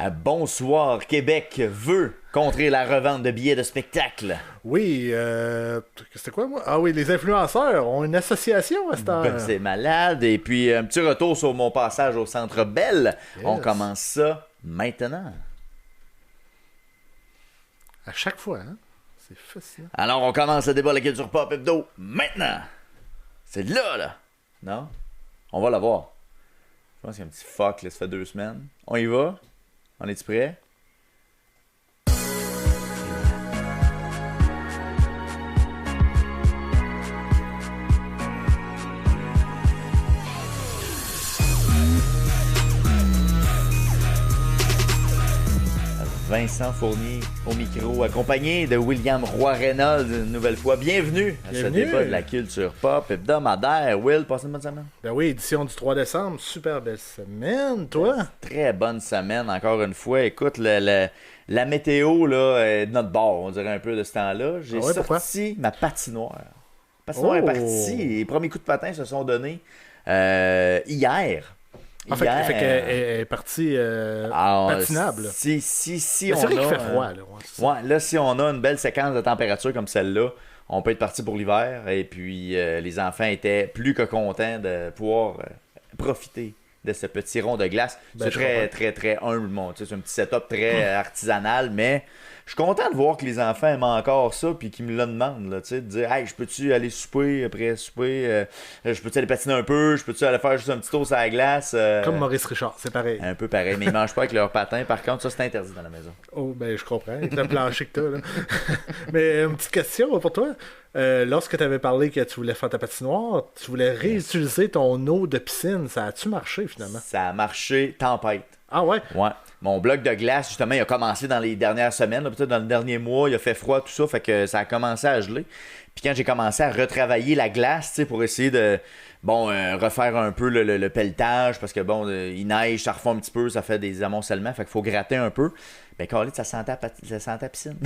Bonsoir, Québec veut contrer la revente de billets de spectacle. Oui, c'était quoi, moi? Ah oui, les influenceurs ont une association à cette heure. Ben, c'est malade. Et puis, un petit retour sur mon passage au Centre Bell. Yes. On commence ça maintenant. À chaque fois, hein? C'est fascinant. Alors, on commence le débat de la culture pop hebdo maintenant. C'est là. Non? On va la voir. Je pense qu'il y a un petit fuck, là, ça fait 2 semaines. On y va? On est-tu prêt? Vincent Fournier au micro, accompagné de William Roy-Reynolds une nouvelle fois. Bienvenue à ce débat de la culture pop hebdomadaire. Will, passez une bonne semaine? Ben oui, édition du 3 décembre, super belle semaine, toi? Très bonne semaine, encore une fois. Écoute, la météo là, est de notre bord, on dirait un peu de ce temps-là. J'ai sorti ma patinoire. La patinoire est partie. Les premiers coups de patin se sont donnés hier. Fait qu'elle est partie patinable. Si c'est on vrai qu'il a, fait froid. Là, ouais, là, si on a une belle séquence de température comme celle-là, on peut être parti pour l'hiver. Et puis, les enfants étaient plus que contents de pouvoir profiter de ce petit rond de glace. C'est très humble. C'est un petit setup très artisanal, mais je suis content de voir que les enfants aiment encore ça puis qu'ils me le demandent. Là, de dire « Hey, je peux-tu aller souper après souper? Je peux-tu aller patiner un peu? Je peux-tu aller faire juste un petit tour sur la glace? » Comme Maurice Richard, c'est pareil. Un peu pareil, mais ils mangent pas avec leur patin. Par contre, ça, c'est interdit dans la maison. Oh, ben je comprends. Avec le plancher que t'as, là. Mais une petite question pour toi. Lorsque tu avais parlé que tu voulais faire ta patinoire, tu voulais réutiliser ton eau de piscine. Ça a-tu marché, finalement? Ça a marché tempête. Ah ouais? Ouais. Mon bloc de glace, justement, il a commencé dans les dernières semaines. Peut-être dans le dernier mois, il a fait froid, tout ça. Fait que ça a commencé à geler. Puis quand j'ai commencé à retravailler la glace, pour essayer de refaire un peu le pelletage, parce que il neige, ça refait un petit peu, ça fait des amoncellements. Fait qu'il faut gratter un peu. Ben, Carlis, ça sentait à piscine.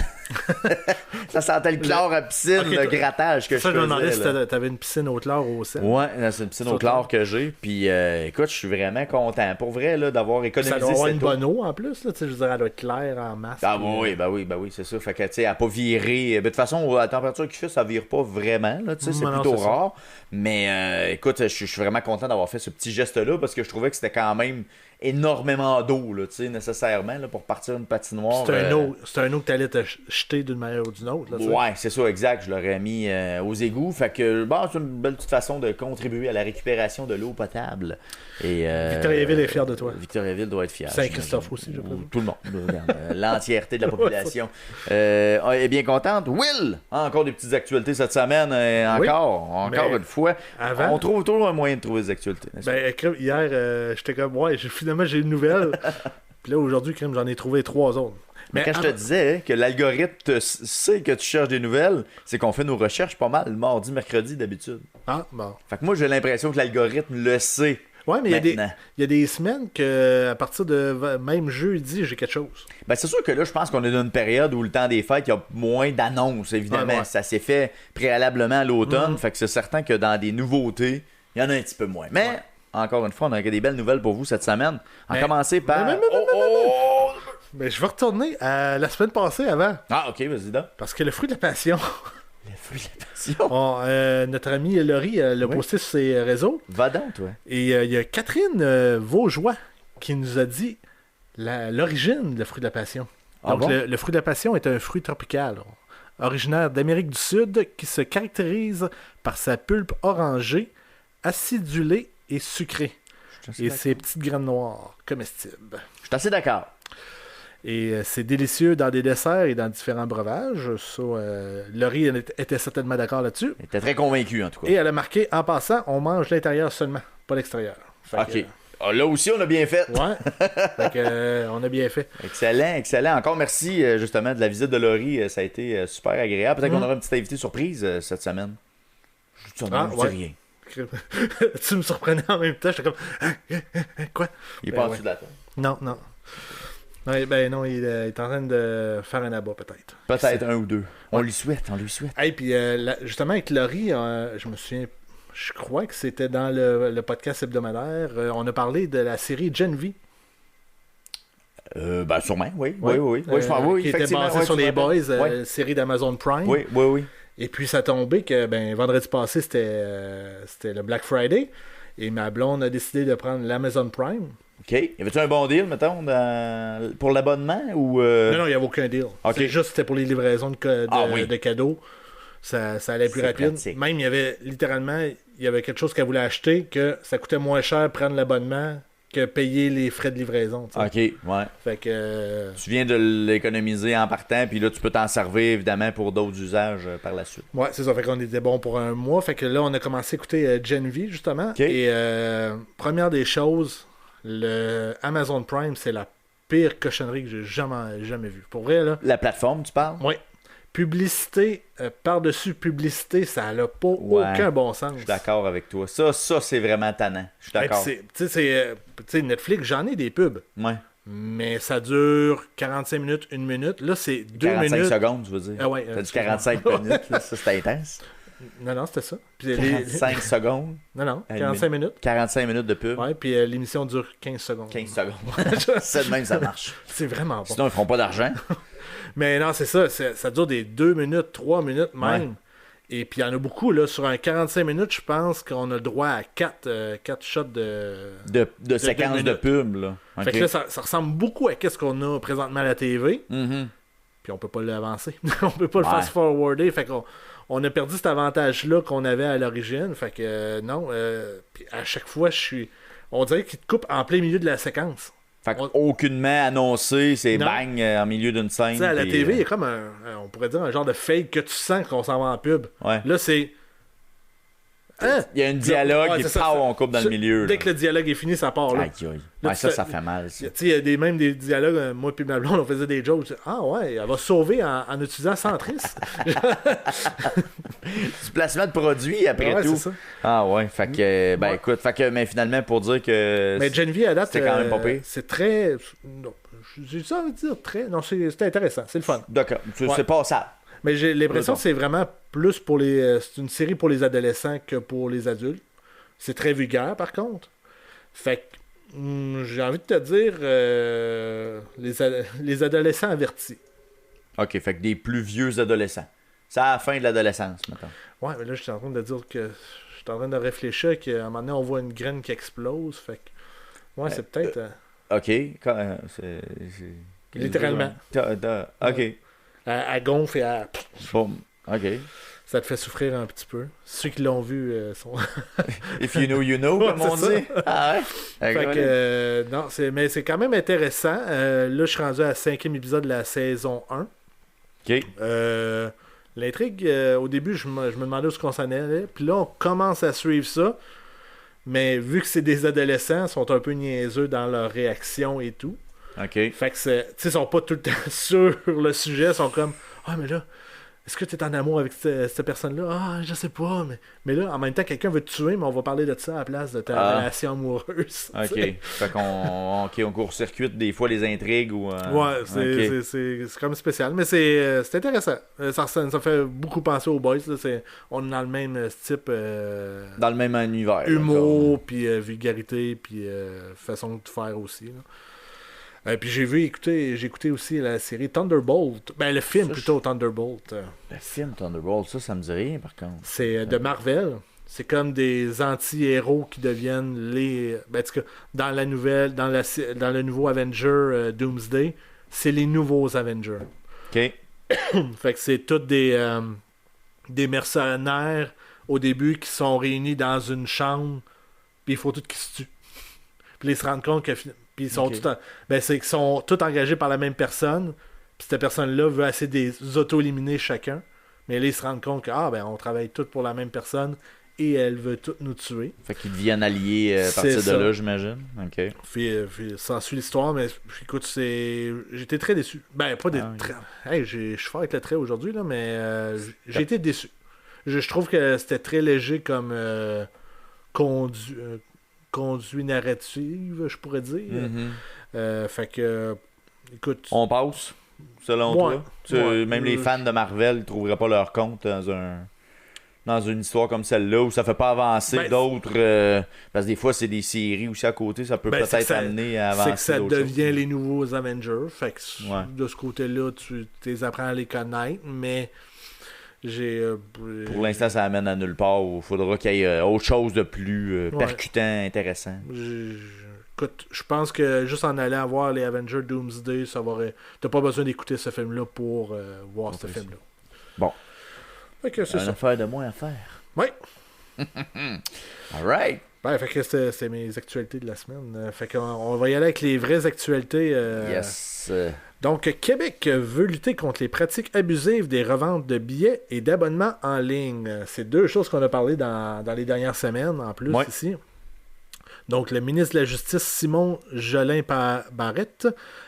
Ça sentait le chlore à piscine, okay, le grattage que je faisais. Je me demandais si t'avais une piscine au chlore au sel. Ouais, c'est une piscine au chlore que j'ai. Puis, écoute, je suis vraiment content. Pour vrai, là, d'avoir économisé ça doit avoir une bonne eau en plus. Là, je veux dire, elle doit être claire en masse. Ah, oui, c'est ça. Fait que, tu sais, elle n'a pas viré. De toute façon, à la température qu'il fait, ça vire pas vraiment. Là, c'est plutôt rare. Mais, écoute, je suis vraiment content d'avoir fait ce petit geste-là parce que je trouvais que c'était quand même énormément d'eau, là, nécessairement, là, pour partir une patinoire. C'est un eau que tu allais te jeter d'une manière ou d'une autre. Là, ouais, c'est ça, exact. Je l'aurais mis aux égouts. Fait que, c'est une belle petite façon de contribuer à la récupération de l'eau potable. Et, Victoriaville est fier de toi. Victoriaville doit être fier. Saint-Christophe aussi, je présume. Tout le monde. L'entièreté de la population est bien contente. Will! Encore des petites actualités cette semaine. Encore une fois. Avant, on trouve toujours un moyen de trouver des actualités. Hier, j'étais comme, finalement, j'ai une nouvelle. Puis là, aujourd'hui, j'en ai trouvé 3 autres. Mais quand je te disais que l'algorithme sait que tu cherches des nouvelles, c'est qu'on fait nos recherches pas mal le mardi, mercredi d'habitude. Ah, bon. Fait que moi, j'ai l'impression que l'algorithme le sait. Ouais, mais il y a des semaines que à partir de même jeudi, j'ai quelque chose. Ben, c'est sûr que là, je pense qu'on est dans une période où le temps des fêtes, il y a moins d'annonces, évidemment. Ça s'est fait préalablement à l'automne. Fait que c'est certain que dans des nouveautés, il y en a un petit peu moins. Mais, encore une fois, on a des belles nouvelles pour vous cette semaine. On va commencer par... Mais je vais retourner à la semaine passée avant. Ah, ok, vas-y donc. Parce que le fruit de la passion... Le fruit de la passion? Notre ami Laurie l'a posté sur ses réseaux. Va donc, toi. Et il y a Catherine Vaugeois qui nous a dit l'origine du fruit de la passion. Donc, le fruit de la passion est un fruit tropical, originaire d'Amérique du Sud, qui se caractérise par sa pulpe orangée, acidulée et sucrée. Et ses petites graines noires comestibles. Je suis assez d'accord. Et c'est délicieux dans des desserts et dans différents breuvages. Ça, Laurie était certainement d'accord là-dessus. Elle était très convaincue, en tout cas. Et elle a marqué, en passant, on mange l'intérieur seulement, pas l'extérieur. OK. Là aussi, on a bien fait. Ouais. Fait que, on a bien fait. Excellent. Encore merci, justement, de la visite de Laurie. Ça a été super agréable. Peut-être qu'on aura une petite invitée surprise cette semaine. Je dis rien. Tu me surprenais en même temps. J'étais comme... Quoi? Il est pas en dessous de la table. Non. Non, il est en train de faire un abat, peut-être. Peut-être un ou deux. On lui souhaite. Et puis, justement, avec Laurie, je me souviens, je crois que c'était dans le podcast hebdomadaire, on a parlé de la série Gen V. Ben sûrement, oui. Oui, je pense, oui, qui était effectivement. basé Ouais, sur tu les m'appelles. Boys, série d'Amazon Prime. Oui. Et puis ça a tombé que vendredi passé, c'était le Black Friday. Et ma blonde a décidé de prendre l'Amazon Prime. OK. Y avait-tu un bon deal, mettons, pour l'abonnement ou... Non, il n'y avait aucun deal. OK. C'est juste c'était pour les livraisons de cadeaux. Ça allait plus C'est rapide. pratique. Même, il y avait littéralement quelque chose qu'elle voulait acheter que ça coûtait moins cher prendre l'abonnement que payer les frais de livraison. Tu sais. OK, ouais. Fait que... Tu viens de l'économiser en partant, puis là, tu peux t'en servir, évidemment, pour d'autres usages par la suite. Ouais, c'est ça. Fait qu'on était bon pour un mois. Fait que là, on a commencé à écouter Gen V, justement. OK. Et première des choses, le Amazon Prime, c'est la pire cochonnerie que j'ai jamais vue. Pour vrai, là. La plateforme, tu parles? Oui. Publicité, par-dessus publicité, ça n'a pas aucun bon sens. Je suis d'accord avec toi. Ça, c'est vraiment tannant. Je suis d'accord. Tu sais, Netflix, j'en ai des pubs. Ouais. Mais ça dure 45 minutes, 1 minute. Là, c'est 2 minutes. 45 secondes, tu veux dire. Ah ouais, T'as dit 45 minutes, là, ça, c'est intense. Non, c'était ça. Puis 45 secondes. Non, 45 minutes. 45 minutes de pub. Ouais, puis l'émission dure 15 secondes. 15 secondes. C'est de même, ça marche. C'est vraiment bon. Sinon, ils feront pas d'argent. Mais non, c'est ça. Ça dure des 2 minutes, 3 minutes même. Ouais. Et puis il y en a beaucoup. Là, sur un 45 minutes, je pense qu'on a le droit à 4 shots de séquences de pub. Là. Fait que là, ça ressemble beaucoup à ce qu'on a présentement à la TV. Mm-hmm. Puis on peut pas l'avancer. On peut pas le fast-forwarder. Fait qu'on a perdu cet avantage-là qu'on avait à l'origine. Fait que non. Puis à chaque fois, on dirait qu'il te coupe en plein milieu de la séquence. Fait qu'aucunement annoncé, c'est bang en milieu d'une scène. Tu sais, à la TV, il y a comme on pourrait dire un genre de fake que tu sens qu'on s'en va en pub. Ouais. Là, c'est... Hein? Il y a un dialogue et on coupe dans le milieu. Dès que le dialogue est fini, ça part là. Aïe, aïe. Là, ça fait mal. Tu sais, il y a même des dialogues, moi et ma blonde, on faisait des jokes. Ah ouais, elle va sauver en utilisant Centris. Du placement de produit après tout. C'est ça. Ah ouais, fait que, écoute, mais finalement, pour dire que. Mais Gen V, à date, c'était quand même pas pire. C'est très. Non, j'ai ça à dire très. Non, c'est intéressant, c'est le fun. D'accord, c'est passable. Mais j'ai l'impression que c'est vraiment plus pour les... c'est une série pour les adolescents que pour les adultes. C'est très vulgaire, par contre. Fait que j'ai envie de te dire les adolescents avertis. OK, fait que des plus vieux adolescents. C'est à la fin de l'adolescence, maintenant. Ouais, mais là, je suis en train de dire que... Je suis en train de réfléchir qu'à un moment donné, on voit une graine qui explose. Fait que... Ouais, c'est peut-être... OK. Littéralement. OK. Elle gonfle et elle... Bon, OK. Ça te fait souffrir un petit peu. Ceux qui l'ont vu sont... If you know, you know, comme on dit. Ah ouais? Fait que, non, mais c'est quand même intéressant. Là, je suis rendu à la 5e épisode de la saison 1. OK. L'intrigue, au début, je me demandais où on s'en allait. Puis là, on commence à suivre ça. Mais vu que c'est des adolescents, ils sont un peu niaiseux dans leurs réactions et tout. OK. Fait que, tu sais, ils sont pas tout le temps sur le sujet. Ils sont comme, ah, mais là, est-ce que tu es en amour avec cette personne-là? Ah, je sais pas. Mais là, en même temps, quelqu'un veut te tuer, mais on va parler de ça à la place de ta relation amoureuse. OK. Fait qu'on court-circuite des fois les intrigues ou... Ouais, c'est comme spécial. Mais c'est intéressant. Ça fait beaucoup penser aux Boys. Là. On est dans le même type... dans le même univers. Humour, puis vulgarité, puis façon de faire aussi. Là. Puis j'ai écouté aussi la série Thunderbolt. Ben, le film plutôt, Thunderbolt. Le film Thunderbolt, ça me dit rien par contre. C'est de Marvel. C'est comme des anti-héros qui deviennent les... Ben, en tout cas, dans la nouvelle, dans le nouveau Avenger Doomsday, c'est les nouveaux Avengers. OK. Fait que c'est tous des mercenaires au début qui sont réunis dans une chambre, puis il faut tous qu'ils se tuent. Puis ils se rendent compte que... Puis ils sont qu'ils sont tous engagés par la même personne. Puis cette personne-là veut essayer de les auto-éliminer chacun. Mais là, ils se rendent compte que on travaille tous pour la même personne et elle veut toutes nous tuer. Fait qu'ils deviennent alliés à partir de là, j'imagine. OK. Puis ça suit l'histoire, mais écoute, j'étais très déçu. Ben, pas je suis fort avec le trait aujourd'hui, là, mais j'ai été déçu. Je trouve que c'était très léger comme conduit narrative, je pourrais dire. Mm-hmm. Fait que, écoute... On passe, selon toi? Même les fans de Marvel ne trouveraient pas leur compte dans dans une histoire comme celle-là où ça fait pas avancer d'autres. Parce que des fois, c'est des séries aussi à côté, ça peut peut-être amener à avancer. C'est que ça devient choses. les nouveaux Avengers. Fait que de ce côté-là, tu apprends à les connaître, mais pour l'instant, ça amène à nulle part. Il faudra qu'il y ait autre chose de plus percutant, intéressant. Écoute, je pense que juste en allant voir les Avengers Doomsday, t'as pas besoin d'écouter ce film-là pour voir ce film-là. Bon. Fait que c'est une affaire de moins à faire. Oui. Alright. Ben, fait que c'est mes actualités de la semaine. Fait qu'on va y aller avec les vraies actualités. Yes. Donc, Québec veut lutter contre les pratiques abusives des reventes de billets et d'abonnements en ligne. C'est deux choses qu'on a parlé dans les dernières semaines, en plus, ici. Donc, le ministre de la Justice, Simon Jolin-Barrette,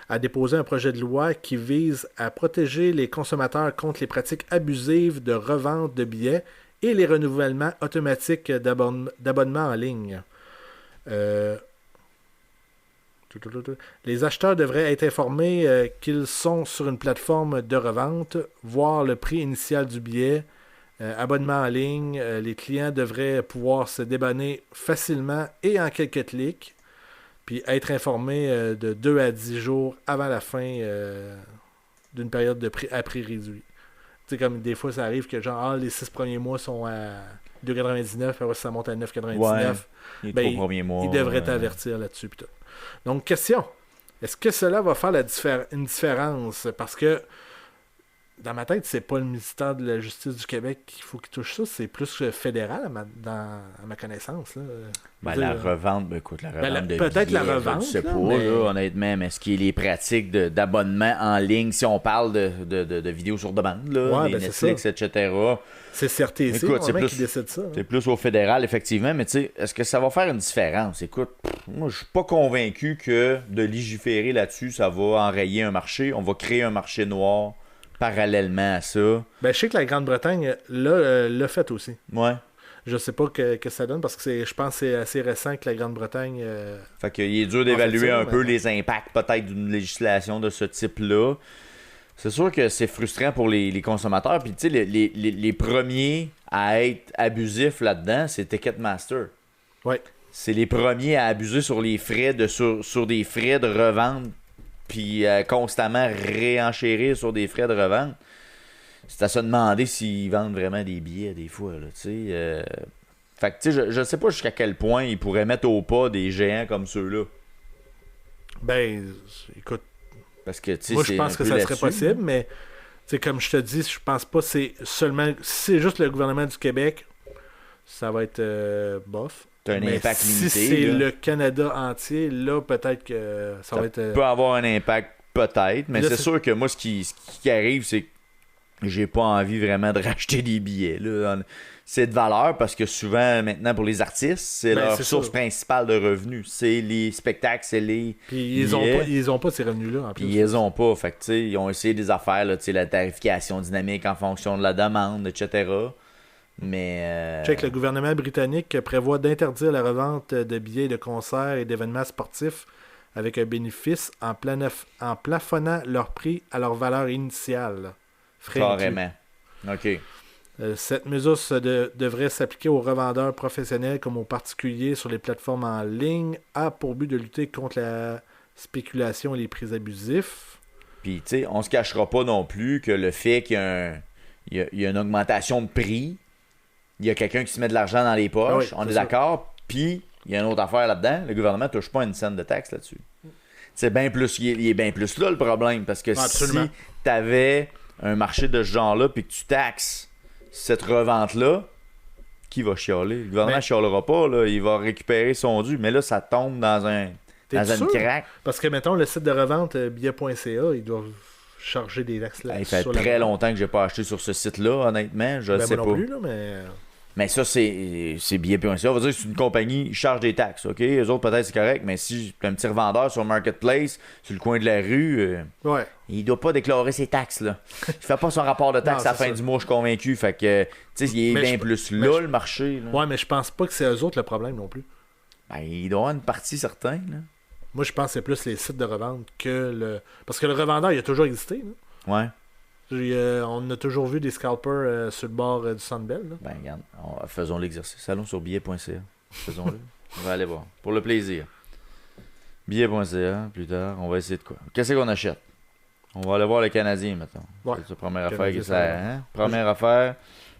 a déposé un projet de loi qui vise à protéger les consommateurs contre les pratiques abusives de revente de billets et les renouvellements automatiques d'abonnements en ligne. Les acheteurs devraient être informés qu'ils sont sur une plateforme de revente, voir le prix initial du billet, abonnement en ligne. Les clients devraient pouvoir se déabonner facilement et en quelques clics, puis être informés de 2 à 10 jours avant la fin d'une période de prix à prix réduit. Tu sais, comme des fois, ça arrive que genre les 6 premiers mois sont à 2,99, après ça monte à 9,99. Les 3 premiers mois. Ils devraient t'avertir là-dessus. Pis tout. Donc, question. Est-ce que cela va faire une différence? Parce que dans ma tête, c'est pas le ministère de la Justice du Québec qu'il faut qu'il touche ça, c'est plus fédéral à ma connaissance. Là. La revente, écoute, la revente de peut-être billets, la revente, je sais pas, là, honnêtement, mais ce qui est les pratiques d'abonnement en ligne, si on parle de vidéos sur demande, là, les Netflix, etc. C'est CRTC, qui décide ça. C'est plus au fédéral, effectivement, mais tu sais, est-ce que ça va faire une différence? Écoute, moi, je suis pas convaincu que de légiférer là-dessus, ça va enrayer un marché. On va créer un marché noir parallèlement à ça. Ben, je sais que la Grande-Bretagne l'a fait aussi. Ouais. Je sais pas que ça donne parce que je pense que c'est assez récent que la Grande-Bretagne. Fait qu'il est dur d'évaluer un peu les impacts peut-être d'une législation de ce type-là. C'est sûr que c'est frustrant pour les consommateurs. Puis tu sais, les premiers à être abusifs là-dedans, c'est Ticketmaster. Ouais. C'est les premiers à abuser sur les frais sur des frais de revente, puis constamment réenchérir sur des frais de revente. C'est à se demander s'ils vendent vraiment des billets des fois, là, tu sais. Fait que, tu sais, je sais pas jusqu'à quel point ils pourraient mettre au pas des géants comme ceux-là. Ben, écoute, parce que, tu sais, moi, je pense que ça serait possible, mais, tu sais, comme je te dis, je pense pas que c'est seulement... Si c'est juste le gouvernement du Québec, ça va être bof. T'as un impact limité. Si c'est le Canada entier, là, peut-être que ça va être... Ça peut avoir un impact, peut-être, mais là, c'est sûr que moi, ce qui arrive, c'est que j'ai pas envie vraiment de racheter des billets. Là. C'est de valeur parce que souvent, maintenant, pour les artistes, c'est leur source principale de revenus. C'est les spectacles, c'est les Puis ils ont pas ces revenus-là, en plus. Puis ils ont pas. Fait que, tu sais, ils ont essayé des affaires, là, tu sais, la tarification dynamique en fonction de la demande, etc. Mais... Check, le gouvernement britannique prévoit d'interdire la revente de billets de concerts et d'événements sportifs avec un bénéfice en plafonnant leur prix à leur valeur initiale. Carrément. OK. Cette mesure devrait s'appliquer aux revendeurs professionnels comme aux particuliers sur les plateformes en ligne, a pour but de lutter contre la spéculation et les prix abusifs. Puis, tu sais, on se cachera pas non plus que le fait qu'il y a une augmentation de prix, il y a quelqu'un qui se met de l'argent dans les poches, on est d'accord, puis il y a une autre affaire là-dedans, le gouvernement ne touche pas une scène de taxe là-dessus. C'est bien plus, il est bien plus là le problème, parce que si tu avais un marché de ce genre-là, puis que tu taxes cette revente-là, qui va chialer? Le gouvernement ne chialera pas, là, il va récupérer son dû, mais là, ça tombe dans une craque. Parce que, mettons, le site de revente billet.ca, ils doivent charger des taxes là. Il fait très longtemps que j'ai pas acheté sur ce site-là, honnêtement, je sais pas. Moi non plus, là, mais ça, c'est billet.ca. On va dire que c'est une compagnie, ils chargent des taxes, OK? Eux autres, peut-être, c'est correct, mais si tu as un petit revendeur sur Marketplace, sur le coin de la rue, il doit pas déclarer ses taxes, là. Il fait pas son rapport de taxes à la fin du mois, je suis convaincu. Fait que, tu sais, il est bien plus là, le marché. Là. Ouais, mais je pense pas que c'est eux autres le problème non plus. Ben, il doit y avoir une partie certaine, là. Moi, je pense que c'est plus les sites de revente que le... Parce que le revendeur, il a toujours existé, là. Ouais. On a toujours vu des scalpers sur le bord du Sunbelt. Ben, regarde, faisons l'exercice. Allons sur billet.ca. Faisons-le. On va aller voir. Pour le plaisir. Billet.ca, plus tard, on va essayer de quoi. Qu'est-ce qu'on achète? On va aller voir le Canadien, mettons. Ouais. C'est la première affaire qui sert. Hein? Première affaire,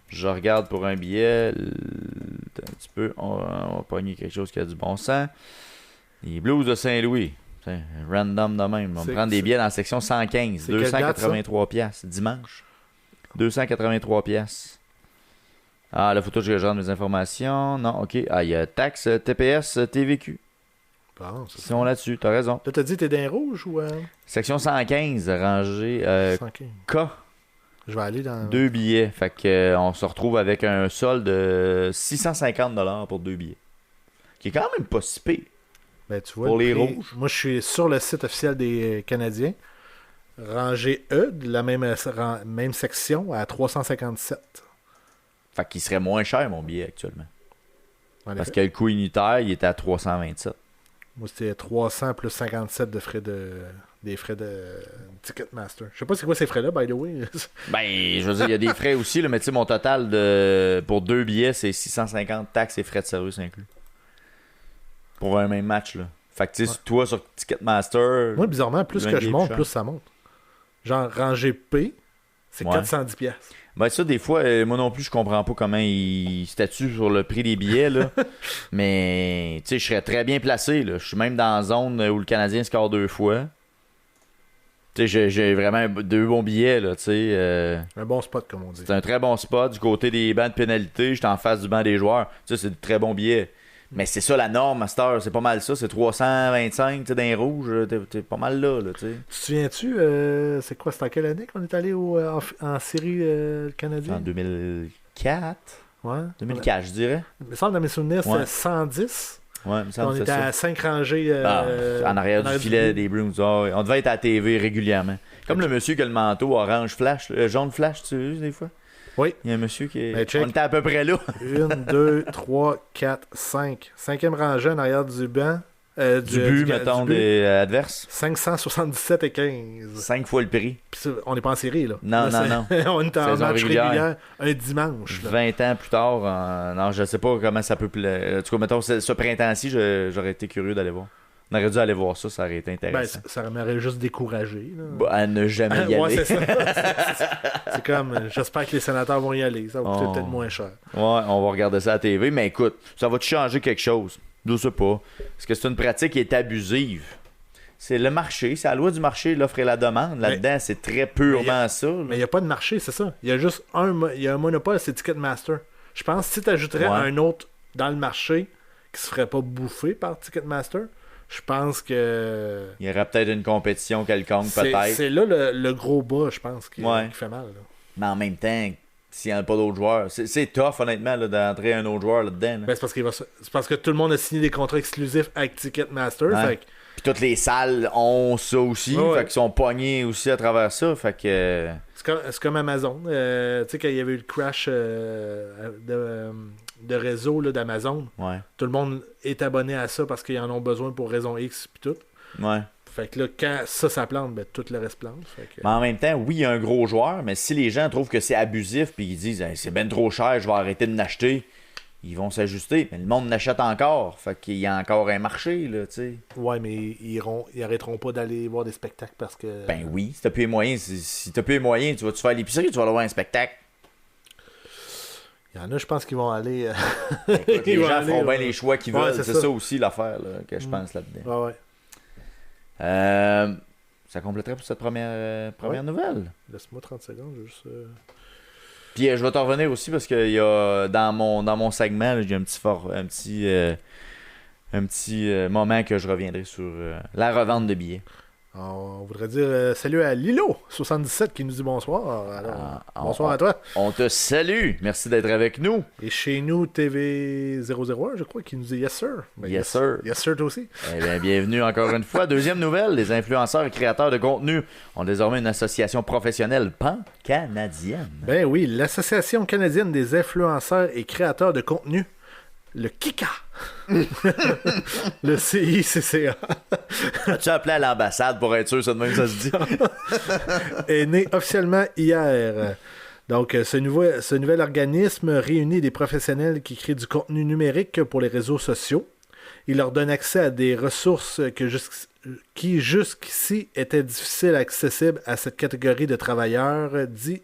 je regarde pour un billet. Un petit peu, on va pogner quelque chose qui a du bon sens. Les Blues de Saint-Louis. T'sais, random de même. On va prendre des billets dans la section 115. 283 piastres. Dimanche. 283 piastres. Ah, là, faut que je regarde mes informations. Non, ok. Ah, il y a taxe TPS TVQ. Bon, Ils sont là-dessus, t'as raison. Là, t'as dit t'es d'un rouge ou... Section 115, rangée 115. K. Je vais aller dans... 2 billets. Fait que on se retrouve avec un solde de 650$ pour 2 billets. Qui est quand même pas si pire. Ben, tu vois, pour les rouges. Moi, je suis sur le site officiel des Canadiens. Rangée E, de la même section, à 357. Fait qu'il serait moins cher, mon billet, actuellement. Parce Effet. que le coût unitaire, il était à 327. Moi, c'était 300 plus 57 des frais de Ticketmaster. Je sais pas c'est quoi ces frais-là, by the way. Ben, je veux dire, il y a des frais aussi, là, mais tu sais, mon total pour 2 billets, c'est 650 taxes et frais de service inclus. Pour un même match, là. Fait que, tu sais, toi, sur Ticketmaster... Moi, bizarrement, plus que je monte, plus ça monte. Genre, rangée P, c'est 410 piastres. Ben ça, des fois, moi non plus, je comprends pas comment ils statuent sur le prix des billets, là. Mais, tu sais, je serais très bien placé, là. Je suis même dans la zone où le Canadien score 2 fois. Tu sais, j'ai vraiment 2 bons billets, là, tu sais. Un bon spot, comme on dit. C'est un très bon spot. Du côté des bancs de pénalité, j'étais en face du banc des joueurs. Tu sais, c'est de très bons billets. Mais c'est ça la norme, Master. C'est pas mal ça. C'est 325, tu sais, dans les rouges. T'es pas mal là, tu sais. Tu te souviens-tu, c'est quoi, c'était en quelle année qu'on est allé en série canadienne? En 2004. Ouais. 2004, je dirais. Il me semble, dans mes souvenirs, c'était Ouais. 110. Ouais, il me semble On que c'est était ça. à 5 rangées. En arrière du filet des Bruins. Ah ouais. On devait être à la TV régulièrement. Comme le monsieur qui a le manteau orange flash, jaune flash, tu sais, des fois. Oui. Il y a un monsieur qui est... Ben, check. On était à peu près là. 1, 2, 3, 4, 5. Cinquième rangée en arrière du banc. Du but, mettons, des adverses. 577 et 15. 5 fois le prix. Puis ça, on n'est pas en série, là. Non, Là, non. On est en Saison match régulière. régulier un dimanche. Là. 20 ans plus tard, non, je sais pas comment ça peut plaire. En tout cas, mettons, ce printemps-ci, j'aurais été curieux d'aller voir. On aurait dû aller voir ça, ça aurait été Ben, intéressant. ça m'aurait juste découragé. Là. Bah, à ne jamais y Ouais, aller. c'est ça. C'est comme, j'espère que les sénateurs vont y aller. Ça va coûter peut-être moins cher. Ouais, on va regarder ça à la TV, mais écoute, ça va-tu changer quelque chose? Je sais pas. Parce que c'est une pratique qui est abusive. C'est le marché, c'est la loi du marché, l'offre et la demande. Là-dedans, c'est très purement ça. Là. Mais il n'y a pas de marché, c'est ça. Il y a juste il y a un monopole, c'est Ticketmaster. Je pense que si tu ajouterais un autre dans le marché qui se ferait pas bouffer par Ticketmaster, je pense que... Il y aurait peut-être une compétition quelconque, peut-être. C'est là le gros bas, je pense, qui fait mal. Là. Mais en même temps, s'il n'y a pas d'autres joueurs, c'est tough, honnêtement, là, d'entrer un autre joueur là-dedans. Là. Ben, c'est parce que tout le monde a signé des contrats exclusifs avec Ticketmaster. Ouais. Fait que... Puis toutes les salles ont ça aussi, ouais. fait qu'ils sont pognés aussi à travers ça, fait que... C'est comme Amazon. Tu sais, quand il y avait eu le crash de réseau là, d'Amazon, tout le monde est abonné à ça parce qu'ils en ont besoin pour raison X puis tout. Ouais. Fait que là, quand ça plante, ben, tout le reste plante. Fait que... Mais en même temps, oui, il y a un gros joueur, mais si les gens trouvent que c'est abusif puis ils disent hey, c'est ben trop cher, je vais arrêter de l'acheter, ils vont s'ajuster. Mais le monde n'achète encore. Fait qu'il y a encore un marché, là, tu sais. Ouais, mais ils arrêteront pas d'aller voir des spectacles parce que... Ben oui, si t'as plus les moyens, si t'as plus les moyens, tu vas-tu faire l'épicerie, tu vas aller voir un spectacle. Il y en a, je pense qu'ils vont aller... Écoute, les gens feront bien les choix qu'ils veulent. C'est ça aussi l'affaire là, que je pense là-dedans. Ouais. Ça compléterait pour cette première nouvelle. Laisse-moi 30 secondes, juste... Puis je vais t'en revenir aussi parce que y a, dans mon segment, là, j'ai un petit moment que je reviendrai sur la revente de billets. On voudrait dire salut à Lilo77 qui nous dit bonsoir. Alors, bonsoir à toi. On te salue. Merci d'être avec nous. Et chez nous, TV001, je crois, qui nous dit yes sir. Ben, yes sir. Yes sir, toi aussi. Eh bien, bienvenue encore une fois. Deuxième nouvelle, les influenceurs et créateurs de contenu ont désormais une association professionnelle pan-canadienne. Ben oui, l'Association canadienne des influenceurs et créateurs de contenu, le KICA. Le CICCA. As-tu appelé à l'ambassade pour être sûr, ça de même, ça se dit? Est né officiellement hier. Donc, ce nouvel organisme réunit des professionnels qui créent du contenu numérique pour les réseaux sociaux. Il leur donne accès à des ressources qui jusqu'ici étaient difficiles accessibles à cette catégorie de travailleurs, dit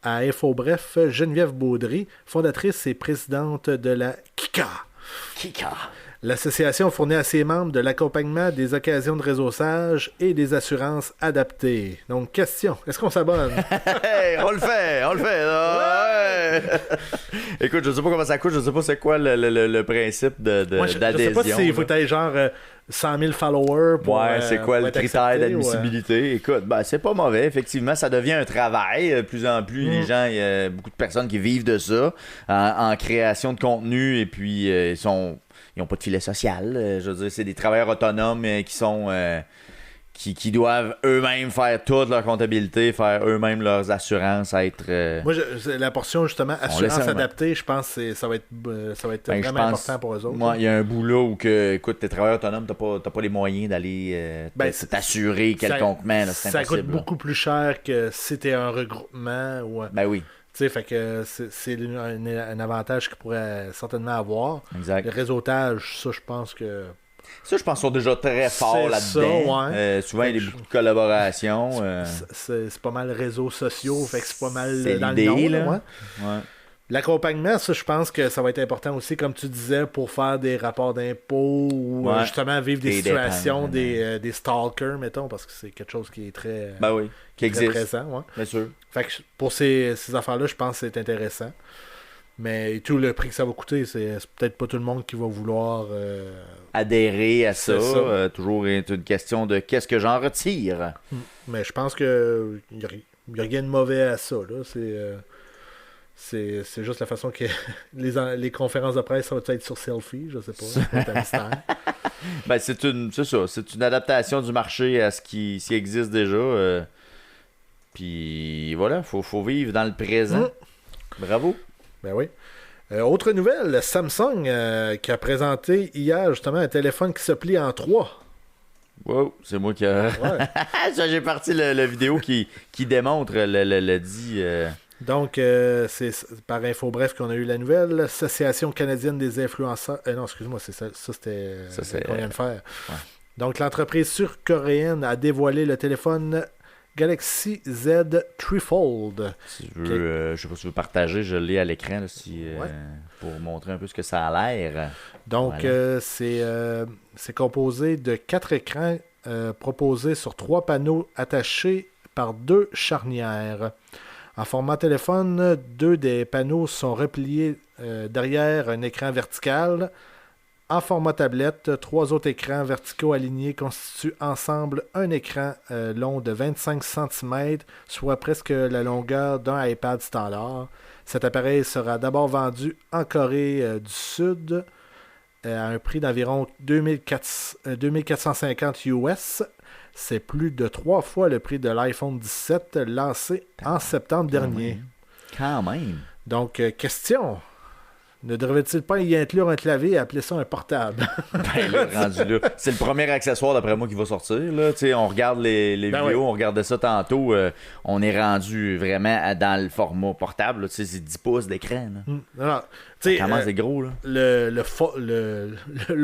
à InfoBref Geneviève Baudry, fondatrice et présidente de la KICA. Kika. L'association fournit à ses membres de l'accompagnement, des occasions de réseauçage et des assurances adaptées. Donc, question, est-ce qu'on s'abonne? Hey, on le fait, là, ouais. Écoute, je sais pas comment ça coûte, je sais pas c'est quoi le principe Moi, je d'adhésion. sais pas s'il faut être genre 100 000 followers pour c'est quoi le critère d'admissibilité? Écoute, c'est pas mauvais, effectivement, ça devient un travail. De plus en plus, les gens, il y a beaucoup de personnes qui vivent de ça, en création de contenu, et puis ils n'ont pas de filet social. Je veux dire, c'est des travailleurs autonomes qui sont qui doivent eux-mêmes faire toute leur comptabilité, faire eux-mêmes leurs assurances, être... Moi, la portion, justement, assurance adaptée, je pense que ça va être vraiment important pour eux autres. Moi, il y a un bout là où, écoute, t'es travailleur autonome, t'as pas les moyens d'aller t'assurer quelconquement. Là, c'est ça impossible. Coûte beaucoup plus cher que si t'es un regroupement. Ou... Ben oui. Tu sais, fait que c'est un avantage qu'ils pourraient certainement avoir. Exact. Le réseautage, ça, je pense que... Ça, je pense qu'ils sont déjà très forts là-dedans. Ouais. Souvent, il y a beaucoup de collaborations. C'est pas mal réseaux sociaux, fait que c'est pas mal c'est dans l'idée, le nom. là. Ouais. L'accompagnement, ça, je pense que ça va être important aussi, comme tu disais, pour faire des rapports d'impôts ou justement vivre des situations, des stalkers, mettons, parce que c'est quelque chose qui est très, qui existe. Présent. Ouais. Bien sûr. Fait que pour ces affaires-là, je pense que c'est intéressant. Mais tout le prix que ça va coûter, c'est peut-être pas tout le monde qui va vouloir adhérer à ça. Toujours une question de qu'est-ce que j'en retire. Mais je pense que il n'y a rien de mauvais à ça. Là. C'est juste la façon que les conférences de presse, ça va être sur selfie, je sais pas. C'est un mystère. C'est une adaptation du marché à ce qui existe déjà. Puis voilà, faut vivre dans le présent. Bravo. Ben oui. Autre nouvelle, Samsung qui a présenté hier justement un téléphone qui se plie en 3. Wow, c'est moi qui a... Ouais. Ça, j'ai parti la vidéo qui démontre le dit... Donc, c'est par InfoBref qu'on a eu la nouvelle. L'Association canadienne des influenceurs... non, excuse-moi, c'est ça c'était qu'on vient de faire. Ouais. Donc, l'entreprise sud-coréenne a dévoilé le téléphone Galaxy Z Threefold. Si tu veux, je sais pas si tu veux partager, je l'ai à l'écran là, pour montrer un peu ce que ça a l'air. Donc, voilà. C'est composé de 4 écrans proposés sur 3 panneaux attachés par 2 charnières. En format téléphone, 2 des panneaux sont repliés derrière un écran vertical. En format tablette, 3 autres écrans verticaux alignés constituent ensemble un écran long de 25 cm, soit presque la longueur d'un iPad standard. Cet appareil sera d'abord vendu en Corée du Sud à un prix d'environ 2450 US. C'est plus de 3 fois le prix de l'iPhone 17 lancé en septembre dernier. Quand même. Donc, question... Ne devrait-il pas y inclure un clavier et appeler ça un portable? Rendu là. C'est le premier accessoire, d'après moi, qui va sortir. Là. On regarde les vidéos, on regardait ça tantôt. On est rendu vraiment dans le format portable. C'est 10 pouces d'écran. Comment c'est gros? Là. Le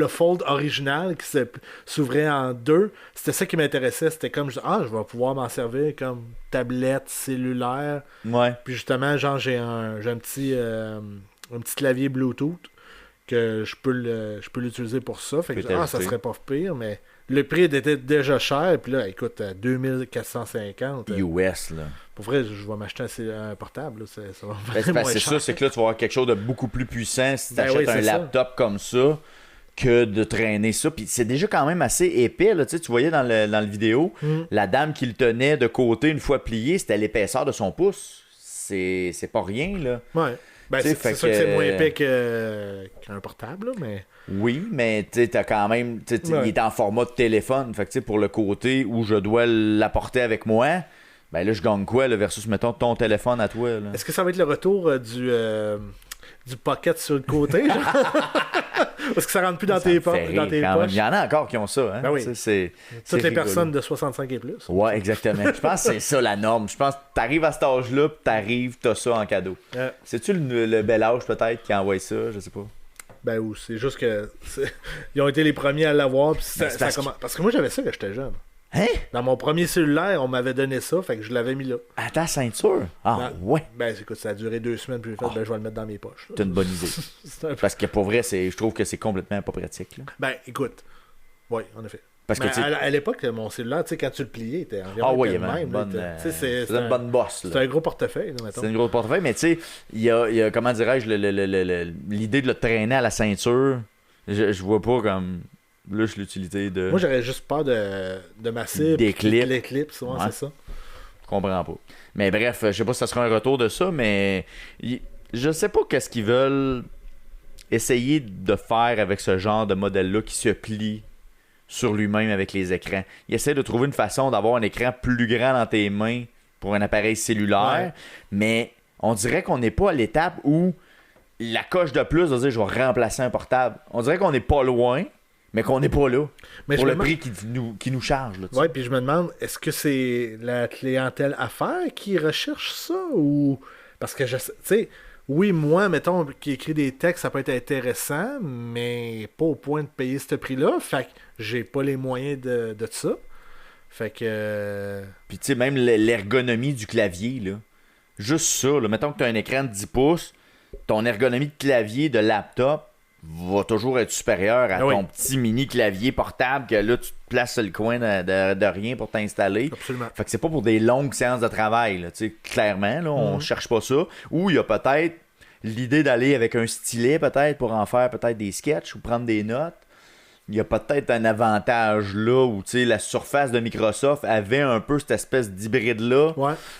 Fold original qui s'ouvrait en 2, c'était ça qui m'intéressait. C'était comme, je vais pouvoir m'en servir comme tablette cellulaire. Ouais. Puis justement, genre, j'ai un petit... un petit clavier Bluetooth que je peux l'utiliser pour ça. Fait que ça serait pas pire, mais le prix était déjà cher. Puis là, écoute, à 2450 US, là. Pour vrai, je vais m'acheter un portable. Là, ça va c'est ça, c'est que là, tu vas avoir quelque chose de beaucoup plus puissant si tu achètes un laptop comme ça que de traîner ça. Puis c'est déjà quand même assez épais. Là. Tu voyais dans le vidéo, la dame qui le tenait de côté une fois plié, c'était l'épaisseur de son pouce. C'est pas rien, là. Ouais. Ben, c'est sûr que c'est moins épais qu'un portable, là, mais... Oui, mais tu as quand même... Il est en format de téléphone. Fait que pour le côté où je dois l'apporter avec moi, ben là, je gagne quoi là, versus, mettons, ton téléphone à toi? Là? Est-ce que ça va être le retour du du pocket sur le côté, genre. Parce que ça rentre plus dans tes poches. Il y en a encore qui ont ça. Hein? Ben oui. C'est toutes les rigolo. personnes de 65 et plus. Ouais, exactement. Je pense que c'est ça la norme. Je pense que t'arrives à cet âge-là, puis t'as ça en cadeau. C'est-tu le bel âge peut-être qui envoie ça? Je sais pas. Ben ou c'est juste que ils ont été les premiers à l'avoir. Puis parce que moi j'avais ça quand j'étais jeune. Hein? Dans mon premier cellulaire, on m'avait donné ça, fait que je l'avais mis là. À ta ceinture? Ah, ouais. Ben, écoute, ça a duré 2 semaines, puis j'ai fait, ben, je vais le mettre dans mes poches. C'est une bonne idée. Parce que pour vrai, je trouve que c'est complètement pas pratique. Là. Ben, écoute, oui, en effet. Parce que, à l'époque, mon cellulaire, tu sais, quand tu le pliais, il était environ il y avait une bonne, c'est une bonne bosse. C'est un gros portefeuille, là, mettons. C'est un gros portefeuille, mais tu sais, il y a, comment dirais-je, l'idée de le traîner à la ceinture, je vois pas comme... Plus l'utilité de... Moi, j'aurais juste peur de ma cible. Des clips. Les clips, souvent, c'est ça. Je comprends pas. Mais bref, je sais pas si ça sera un retour de ça, mais je sais pas qu'est-ce qu'ils veulent essayer de faire avec ce genre de modèle-là qui se plie sur lui-même avec les écrans. Ils essaient de trouver une façon d'avoir un écran plus grand dans tes mains pour un appareil cellulaire, mais on dirait qu'on n'est pas à l'étape où la coche de plus de dire je vais remplacer un portable. On dirait qu'on n'est pas loin, mais qu'on n'est pas là. Mais pour le prix qui nous charge. Oui, puis je me demande, est-ce que c'est la clientèle affaires qui recherche ça ou. Parce que je sais. Tu sais, oui, moi, mettons, qui écrit des textes, ça peut être intéressant, mais pas au point de payer ce prix-là. Fait que j'ai pas les moyens de ça. Fait que. Puis tu sais, même l'ergonomie du clavier, là. Juste ça, là. Mettons que tu as un écran de 10 pouces, ton ergonomie de clavier de laptop va toujours être supérieur à ton petit mini clavier portable que là tu te places sur le coin de rien pour t'installer. Absolument. Fait que c'est pas pour des longues séances de travail là, clairement là, on cherche pas ça. Ou il y a peut-être l'idée d'aller avec un stylet peut-être pour en faire peut-être des sketchs ou prendre des notes. Il y a peut-être un avantage là où la Surface de Microsoft avait un peu cette espèce d'hybride-là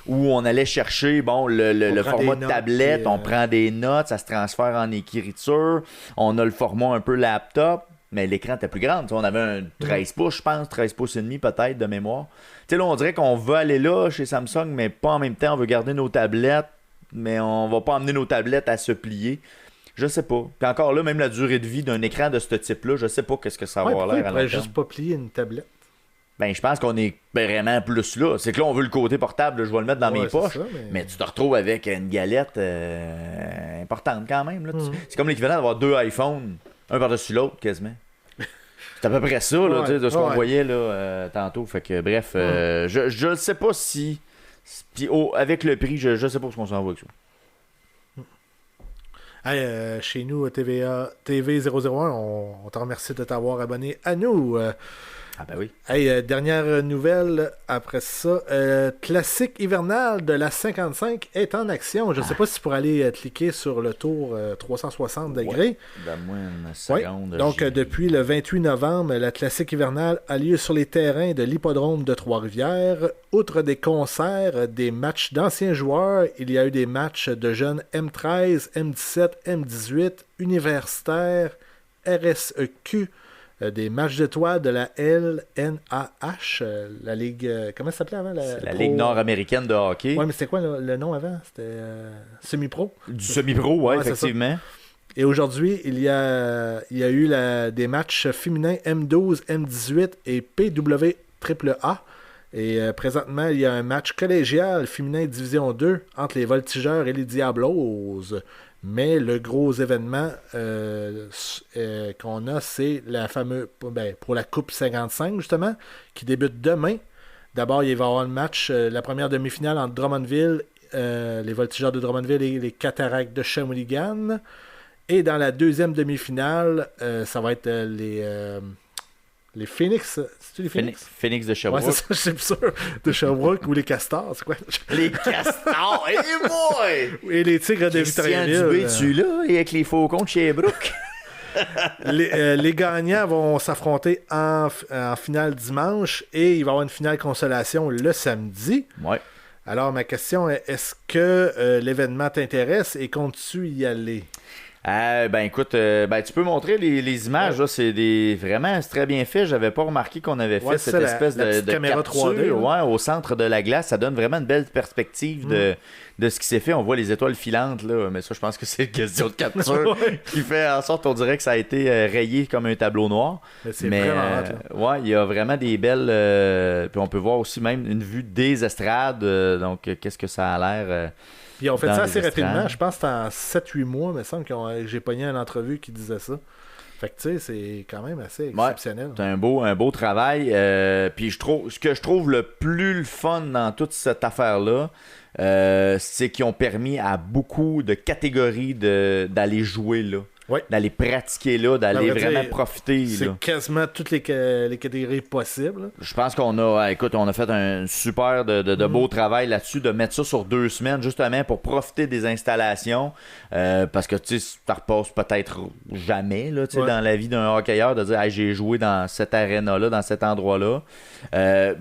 où on allait chercher le format de tablette, on prend des notes, ça se transfère en écriture, on a le format un peu laptop, mais l'écran était plus grand. On avait un 13 pouces, je pense, 13 pouces et demi peut-être de mémoire. Là, on dirait qu'on veut aller là chez Samsung, mais pas en même temps, on veut garder nos tablettes, mais on va pas amener nos tablettes à se plier. Je sais pas. Puis encore là, même la durée de vie d'un écran de ce type-là, je sais pas qu'est-ce que ça va avoir l'air à long terme. Juste pas plier une tablette. Ben, je pense qu'on est vraiment plus là. C'est que là, on veut le côté portable, là, je vais le mettre dans mes poches. Ça, mais tu te retrouves avec une galette importante quand même. Là. C'est comme l'équivalent d'avoir 2 iPhones, un par-dessus l'autre quasiment. C'est à peu près ça là, de ce qu'on voyait là, tantôt. Fait que bref, je ne sais pas si. Puis avec le prix, je sais pas ce qu'on s'en va avec ça. Hey, chez nous, TV001, on te remercie de t'avoir abonné à nous. Ah ben oui. Hey, dernière nouvelle après ça. Classique hivernal de la 55 est en action. Je ne sais pas si tu pourrais aller cliquer sur le tour 360 degrés. Donne-moi une seconde. Donc, depuis le 28 novembre, la classique hivernale a lieu sur les terrains de l'hippodrome de Trois-Rivières. Outre des concerts, des matchs d'anciens joueurs, il y a eu des matchs de jeunes M13, M17, M18, universitaires, RSEQ, des matchs d'étoiles de la LNAH, la Ligue... comment ça s'appelait avant? La Ligue nord-américaine de hockey. Oui, mais c'était quoi le nom avant? C'était semi-pro? Du semi-pro, oui, effectivement. Et aujourd'hui, il y a eu des matchs féminins M12, M18 et PWAA. Et présentement, il y a un match collégial féminin Division 2 entre les Voltigeurs et les Diablos. Mais le gros événement qu'on a, c'est la fameuse pour la Coupe 55, justement, qui débute demain. D'abord, il va y avoir le match, la première demi-finale entre Drummondville, les Voltigeurs de Drummondville et les Cataractes de Shawinigan. Et dans la deuxième demi-finale, ça va être les Phoenix. C'est-tu les Phoenix? Phoenix de Sherbrooke. Ouais, c'est ça, je suis plus sûr. De Sherbrooke ou les Castors, c'est quoi? Les Castors! Et moi! Et les Tigres de Victoriaville. Christian Dubé, tu là? Et avec les Faucons de Sherbrooke? Les gagnants vont s'affronter en finale dimanche et il va y avoir une finale consolation le samedi. Ouais. Alors, ma question est, est-ce que l'événement t'intéresse et comptes-tu y aller? Ben écoute, tu peux montrer les images, là, vraiment c'est très bien fait. J'avais pas remarqué qu'on avait fait cette espèce de caméra capture 3D, au centre de la glace. Ça donne vraiment une belle perspective de ce qui s'est fait. On voit les étoiles filantes, là, mais ça, je pense que c'est une question de capture qui fait en sorte qu'on dirait que ça a été rayé comme un tableau noir. Mais vraiment ouais, il y a vraiment des belles... puis on peut voir aussi même une vue des estrades. Donc, qu'est-ce que ça a l'air... Puis on fait ça assez rapidement. Je pense que c'était en 7-8 mois, il me semble que j'ai pogné une entrevue qui disait ça. Fait que tu sais, c'est quand même assez exceptionnel. C'est un beau travail. Puis ce que je trouve le plus fun dans toute cette affaire-là, c'est qu'ils ont permis à beaucoup de catégories d'aller jouer là. Ouais. D'aller pratiquer là, d'aller vraiment profiter. C'est là. quasiment toutes les catégories possibles. Je pense qu'on a fait un super de beau travail là-dessus, de mettre ça sur 2 semaines, justement pour profiter des installations. Parce que tu sais, ça repasse peut-être jamais là, dans la vie d'un hockeyeur de dire hey, j'ai joué dans cette aréna-là, dans cet endroit-là.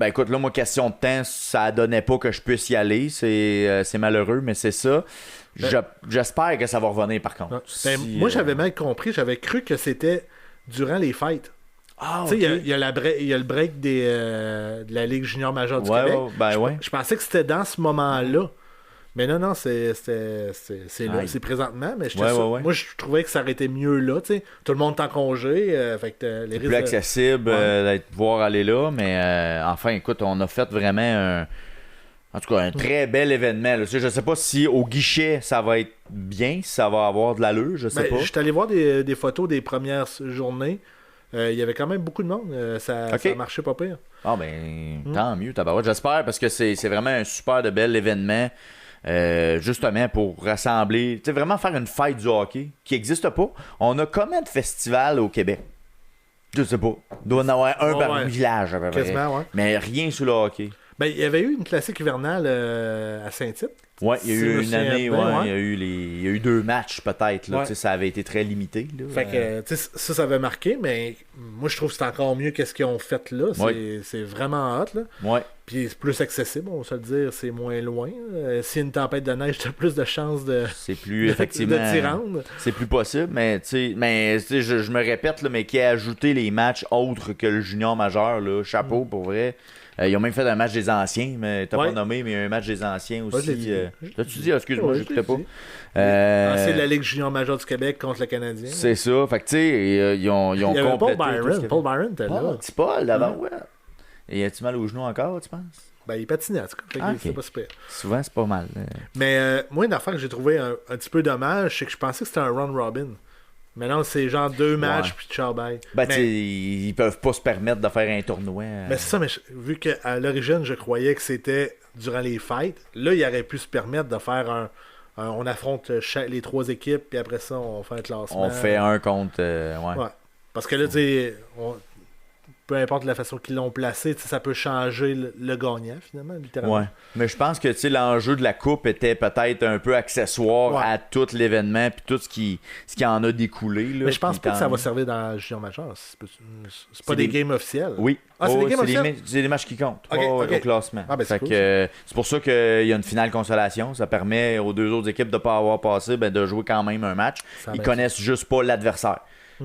Écoute, là, moi, question de temps, ça donnait pas que je puisse y aller. C'est malheureux, mais c'est ça. J'espère que ça va revenir par contre. Moi, j'avais mal compris. J'avais cru que c'était durant les fêtes. Ah, tu sais, il y a le break de la Ligue junior majeure du Québec. Je pensais que c'était dans ce moment-là. Mais non, c'est là. C'est présentement. Mais moi, je trouvais que ça aurait été mieux là. T'sais. Tout le monde est en congé. Fait que les plus accessible d'être pouvoir aller là. Mais enfin, écoute, on a fait vraiment en tout cas, un très bel événement. Là. Je sais pas si au guichet, ça va être bien, si ça va avoir de l'allure, je sais pas. Je suis allé voir des photos des premières journées. Il y avait quand même beaucoup de monde. Ça marchait pas pire. Ah tant mieux, tabarouette. J'espère parce que c'est vraiment un super de bel événement. Justement pour rassembler, tu sais, vraiment faire une fête du hockey qui n'existe pas. On a combien de festivals au Québec? Je sais pas. Il doit en avoir un par village à peu près. Quasiment, ouais. Mais rien sur le hockey. Il y avait eu une classique hivernale à Saint-Tite. Oui, il y a eu une année, il y a eu 2 matchs peut-être. Là, ça avait été très limité. Là, fait que ça avait marqué, mais moi je trouve que c'est encore mieux qu'est-ce qu'ils ont fait là. C'est vraiment hot. Là. Ouais. Puis c'est plus accessible, on va se le dire, c'est moins loin. S'il y a une tempête de neige, tu as plus de chances de t'y rendre. C'est plus possible, mais tu sais, je me répète, là, mais qui a ajouté les matchs autres que le junior majeur, là, chapeau pour vrai. Ils ont même fait un match des anciens, mais t'as pas nommé, mais il y a un match des anciens aussi. T'as-tu dit? Excuse-moi, j'écoutais pas. C'est la Ligue junior majeure du Québec contre le Canadien. C'est ça. Fait que tu sais, ils ont complété. Paul Byron était là. Petit Paul, d'avant, ouais. Et as-tu mal aux genoux encore, tu penses? Il patinait, en tout cas. C'est pas super. Souvent, c'est pas mal. Mais moi, une affaire que j'ai trouvé un petit peu dommage, c'est que je pensais que c'était un round-robin. Mais non, c'est genre 2 matchs, puis ciao, bye. Ils peuvent pas se permettre de faire un tournoi. Mais c'est ça, mais vu qu'à l'origine, je croyais que c'était durant les fêtes, là, il aurait pu se permettre de faire on affronte les 3 équipes, puis après ça, on fait un classement. On fait un contre... ouais. Parce que là, tu sais, peu importe la façon qu'ils l'ont placé, ça peut changer le gagnant, finalement, littéralement. Ouais. Mais je pense que l'enjeu de la coupe était peut-être un peu accessoire à tout l'événement puis tout ce qui en a découlé. Là, mais je pense pas que ça va servir dans la junior major. C'est pas des games officiels. Oui. C'est des games officiels? C'est des matchs qui comptent au classement. C'est cool, c'est pour ça qu'il y a une finale consolation. Ça permet aux 2 autres équipes de ne pas avoir passé de jouer quand même un match. Ils connaissent juste pas l'adversaire.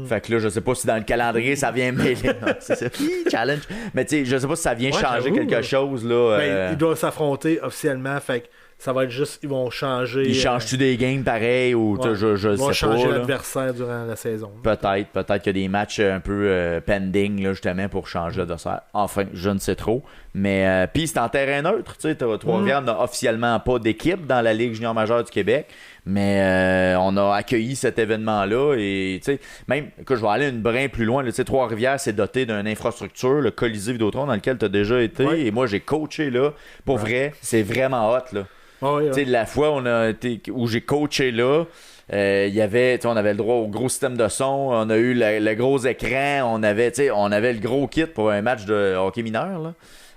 Fait que là, je sais pas si dans le calendrier ça vient mêler. C'est ça. Challenge. Mais tu sais, je sais pas si ça vient changer quelque chose. Là, ils doivent s'affronter officiellement. Fait que ça va être juste, ils vont changer. Ils changent-tu des games pareil ou je sais pas. Ils vont changer l'adversaire durant la saison. Peut-être qu'il y a des matchs un peu pending là, justement pour changer l'adversaire. Enfin, je ne sais trop. Mais puis c'est en terrain neutre. Tu sais, Trois-Rivières n'a officiellement pas d'équipe dans la Ligue junior majeure du Québec. Mais on a accueilli cet événement-là et tu sais, même que je vais aller une brin plus loin, tu sais, Trois-Rivières c'est doté d'une infrastructure, le Colisée Vidéotron dans lequel tu as déjà été et moi j'ai coaché là. Pour vrai, c'est vraiment hot là. Tu sais, la fois où j'ai coaché là, on avait le droit au gros système de son, on a eu le gros écran, on avait le gros kit pour un match de hockey mineur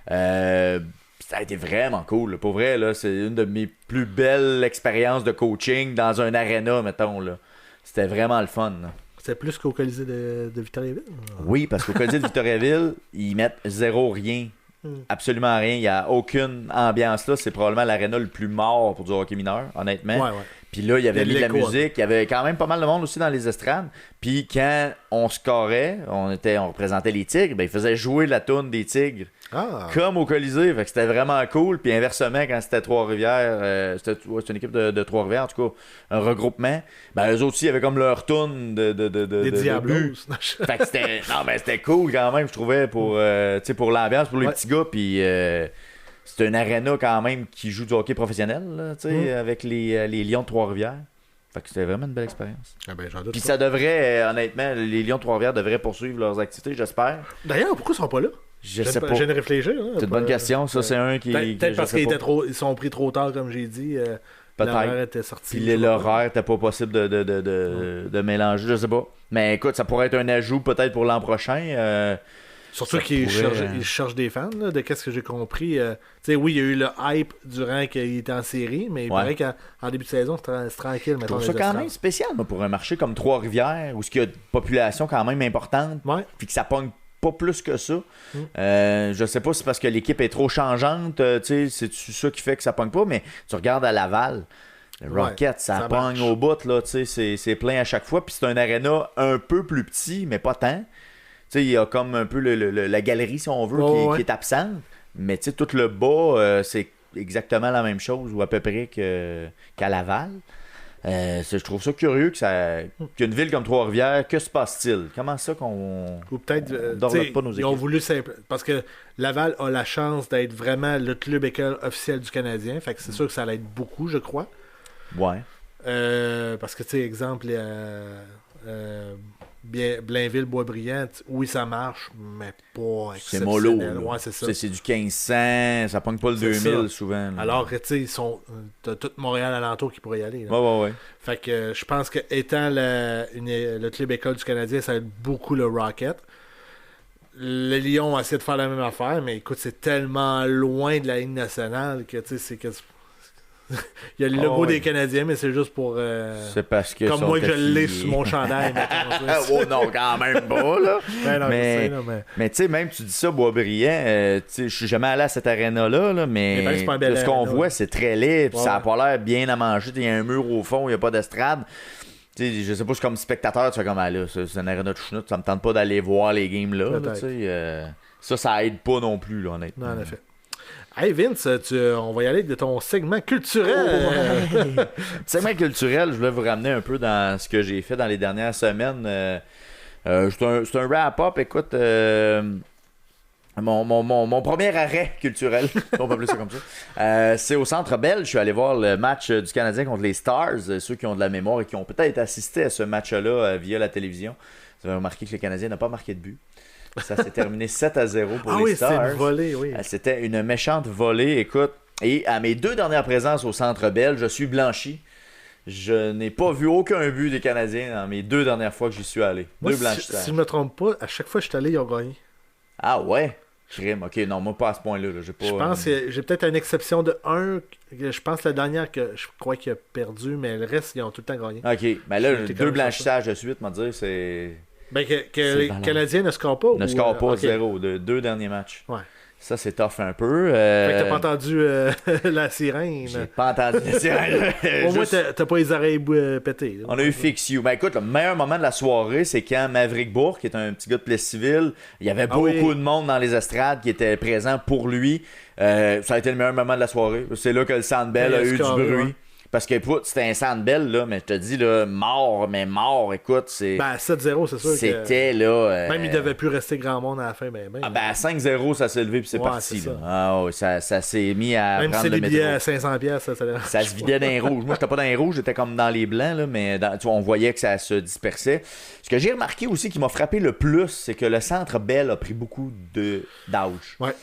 là. Ça a été vraiment cool. Là. Pour vrai, là, c'est une de mes plus belles expériences de coaching dans un aréna, mettons. Là. C'était vraiment le fun. Là. C'était plus qu'au Colisée de Victoriaville? Oui, parce qu'au Colisée de Victoriaville, ils mettent rien. Absolument rien. Il n'y a aucune ambiance là. C'est probablement l'aréna le plus mort pour du hockey mineur, honnêtement. Ouais. Puis là, il y avait mis de la l'écho, musique. Il y avait quand même pas mal de monde aussi dans les estrades. Puis quand on scorait, on représentait les Tigres, ben, ils faisaient jouer la toune des Tigres. Comme au Colisée. Fait que c'était vraiment cool. Puis inversement, quand c'était Trois-Rivières, c'était une équipe de Trois-Rivières, en tout cas, un regroupement, ben eux aussi, ils avaient comme leur toune des Diablos. Fait que c'était cool quand même, je trouvais, pour l'ambiance, pour les petits gars. Puis c'est un aréna quand même qui joue du hockey professionnel, là, avec les Lions de Trois-Rivières. Fait que c'était vraiment une belle expérience. Puis ça devrait, honnêtement, les Lions de Trois-Rivières devraient poursuivre leurs activités, j'espère. D'ailleurs, pourquoi ils sont pas là? Je sais pas. Je viens de réfléchir. Hein, c'est une bonne question. Ça, c'est un qui. Peut-être parce qu'ils sont pris trop tard, comme j'ai dit. L'horaire était sorti. Puis l'horaire n'était pas possible de mélanger, je sais pas. Mais écoute, ça pourrait être un ajout peut-être pour l'an prochain. Surtout qu'ils cherchent des fans, là, de qu'est-ce que j'ai compris. Oui, il y a eu le hype durant qu'il était en série, mais il paraît qu'en début de saison, c'est tranquille. Je trouve ça quand même spécial pour un marché comme Trois-Rivières, où il y a une population quand même importante, puis que ça pogne pas plus que ça. Je sais pas si c'est parce que l'équipe est trop changeante, c'est ça qui fait que ça pogne pas, mais tu regardes à Laval, le Rocket, ça pogne au bout, là, c'est plein à chaque fois, puis c'est un aréna un peu plus petit, mais pas tant. Il y a comme un peu la galerie, si on veut, qui est absente, mais tout le bas, c'est exactement la même chose, ou à peu près qu'à Laval. Je trouve ça curieux qu'une ville comme Trois-Rivières, que se passe-t-il? Comment ça qu'on ou peut-être développe pas nos équipes? Ils ont voulu parce que Laval a la chance d'être vraiment le club école officiel du Canadien, fait que c'est sûr que ça l'aide beaucoup, je crois. Ouais. Parce que, exemple, Blainville, Boisbriand, oui, ça marche, mais pas c'est mollo. Ouais, c'est ça. C'est du 1500, ça pogne pas le 2000 souvent. Là. Alors que, t'as tout Montréal alentour qui pourrait y aller. Là. Ouais. Fait que je pense que étant le club école du Canadien, ça aide beaucoup le Rocket. Le Lyon a essayé de faire la même affaire, mais écoute, c'est tellement loin de la ligne nationale que, c'est que il y a le logo des Canadiens, mais c'est juste pour. C'est parce que. Comme moi que je l'ai sur mon chandail. Oh non, quand même pas, là. mais tu sais, même tu dis ça, Boisbriand, je suis jamais allé à cette aréna-là, mais de ce qu'on voit, c'est très laid, puis ça a pas l'air bien à manger. Il y a un mur au fond, il n'y a pas d'estrade. T'sais, je sais pas, comme spectateur, tu fais comme là, c'est un aréna de chenoute, ça me tente pas d'aller voir les games là. Ça aide pas non plus, là, honnêtement. Non, en effet. Hey Vince, on va y aller de ton segment culturel. Segment culturel, je voulais vous ramener un peu dans ce que j'ai fait dans les dernières semaines. C'est un wrap-up, écoute. Mon premier arrêt culturel, on peut appeler ça comme ça, c'est au Centre Bell. Je suis allé voir le match du Canadien contre les Stars. Ceux qui ont de la mémoire et qui ont peut-être assisté à ce match-là via la télévision, vous avez remarqué que le Canadien n'a pas marqué de but. Ça s'est terminé 7-0 pour les Stars. C'était une volée, oui. C'était une méchante volée, écoute. Et à mes 2 dernières présences au Centre Bell, je suis blanchi. Je n'ai pas vu aucun but des Canadiens dans mes 2 dernières fois que j'y suis allé. Moi, si je me trompe pas, à chaque fois que je suis allé, ils ont gagné. Ah ouais? Crime, ok, non, moi pas à ce point-là. Là. Je pense que j'ai peut-être une exception de 1. Je pense la dernière que je crois qu'il a perdu, mais le reste, ils ont tout le temps gagné. Ok, mais là, 2 blanchissages de suite, dire, c'est. Ben, que les Canadiens ne scorent pas. Ne scorent pas 0 de 2 derniers matchs. Ouais. Ça, c'est tough un peu. Fait que t'as pas entendu la sirène. J'ai pas entendu la sirène. Au moins, t'as pas les oreilles pétées. On a eu Fix You. Ben écoute, le meilleur moment de la soirée, c'est quand Maverick Bourque, qui est un petit gars de Plessisville, il y avait beaucoup de monde dans les estrades qui était présent pour lui. Ça a été le meilleur moment de la soirée. C'est là que le Centre Bell a eu du bruit. Ouais. Parce que c'était un Centre Bell, là, mais je te dis, là, mort, écoute, c'est. Ben, 7-0, c'est sûr. C'était, là. Même il devait plus rester grand monde à la fin, ben. À 5-0, ça s'est levé, puis c'est parti, là. Ah, ouais, ça s'est mis à même prendre si le les billets à 500$, ça se vidait dans les rouges. Moi, j'étais pas dans les rouges, j'étais comme dans les blancs, là, mais on voyait que ça se dispersait. Ce que j'ai remarqué aussi qui m'a frappé le plus, c'est que le Centre Bell a pris beaucoup d'âge. Ouais.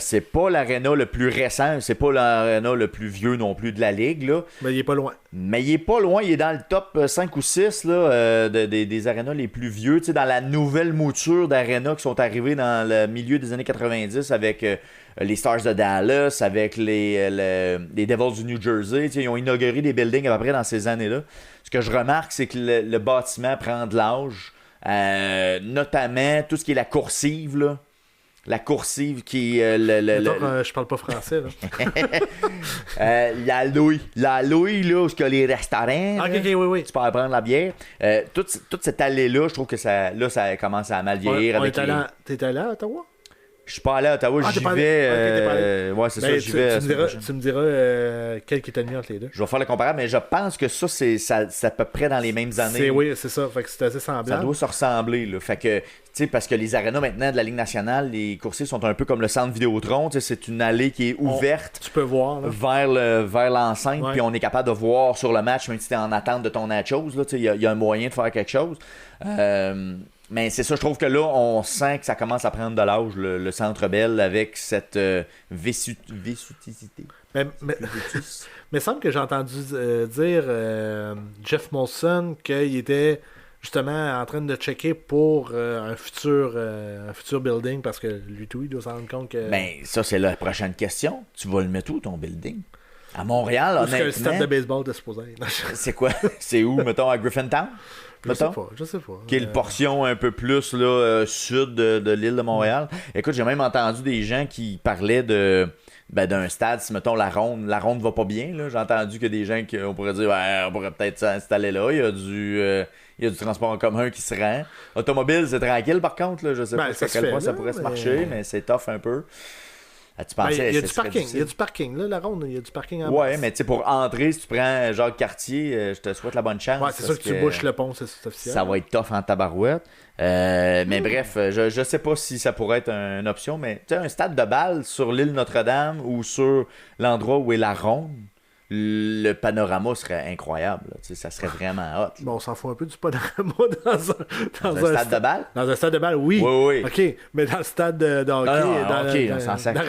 C'est pas l'aréna le plus récent, c'est pas l'aréna le plus vieux non plus de la Ligue, là. Mais il est pas loin. Il est dans le top 5 ou 6 là, des arénas les plus vieux, dans la nouvelle mouture d'arénas qui sont arrivés dans le milieu des années 90 avec les Stars de Dallas, avec les Devils du New Jersey. Ils ont inauguré des buildings à peu près dans ces années-là. Ce que je remarque, c'est que le bâtiment prend de l'âge, notamment tout ce qui est la coursive, là. la coursive qui je parle pas français, là. la Louis, là, où il y a les restaurants. Ok, oui. Tu peux aller prendre la bière. Toute cette allée-là, je trouve que ça commence à mal vieillir. T'es allé à Ottawa? Je suis pas allé à Ottawa, j'y vais. Ouais, c'est ça, j'y vais. Tu me diras quel qui était le mieux entre les deux. Je vais faire le comparable, mais je pense que ça, c'est à peu près dans les mêmes années. Oui, c'est ça. Fait que c'est assez semblable. Ça doit se ressembler, là. Fait que, tu sais, parce que les arénas maintenant de la Ligue nationale, les coursiers sont un peu comme le centre Vidéotron. Tu sais, c'est une allée qui est ouverte. Tu peux voir, là. Vers l'enceinte, puis on est capable de voir sur le match, même si tu es en attente de ton nachos. Il y a un moyen de faire quelque chose. Mais c'est ça, je trouve que là, on sent que ça commence à prendre de l'âge, le Centre Bell, avec cette vétusticité. Mais il semble que j'ai entendu dire Jeff Molson qu'il était justement en train de checker pour un futur building, parce que lui tout, il doit s'en rendre compte que... Ben, ça, c'est la prochaine question. Tu vas le mettre où, ton building? À Montréal, honnêtement... C'est le stade de baseball de supposé. C'est quoi? C'est où, mettons, à Griffintown? Je sais pas. Quelle portion un peu plus là, sud de l'île de Montréal. Écoute, j'ai même entendu des gens qui parlaient d'un stade, si mettons la ronde va pas bien. Là. J'ai entendu que des gens on pourrait dire on pourrait peut-être s'installer là. Il y a du transport en commun qui se rend. Automobile, c'est tranquille par contre. Là. Je sais pas à quel point ça pourrait se marcher, mais c'est tough un peu. Tu pensais, il y a du parking, là, la ronde, il y a du parking en ouais, mais tu sais, pour entrer, si tu prends Jacques Cartier, je te souhaite la bonne chance. Ouais, c'est sûr que tu bouches le pont, c'est officiel. Ça va être tough en tabarouette. Mais bref, je sais pas si ça pourrait être une option, mais tu sais, un stade de balle sur l'île Notre-Dame ou sur l'endroit où est la ronde, le panorama serait incroyable. Tu sais, ça serait vraiment hot. Bon, on s'en fout un peu du panorama dans un stade de balle? Dans un stade de balle, oui. Oui. OK, mais dans le stade de hockey, on s'en sacre.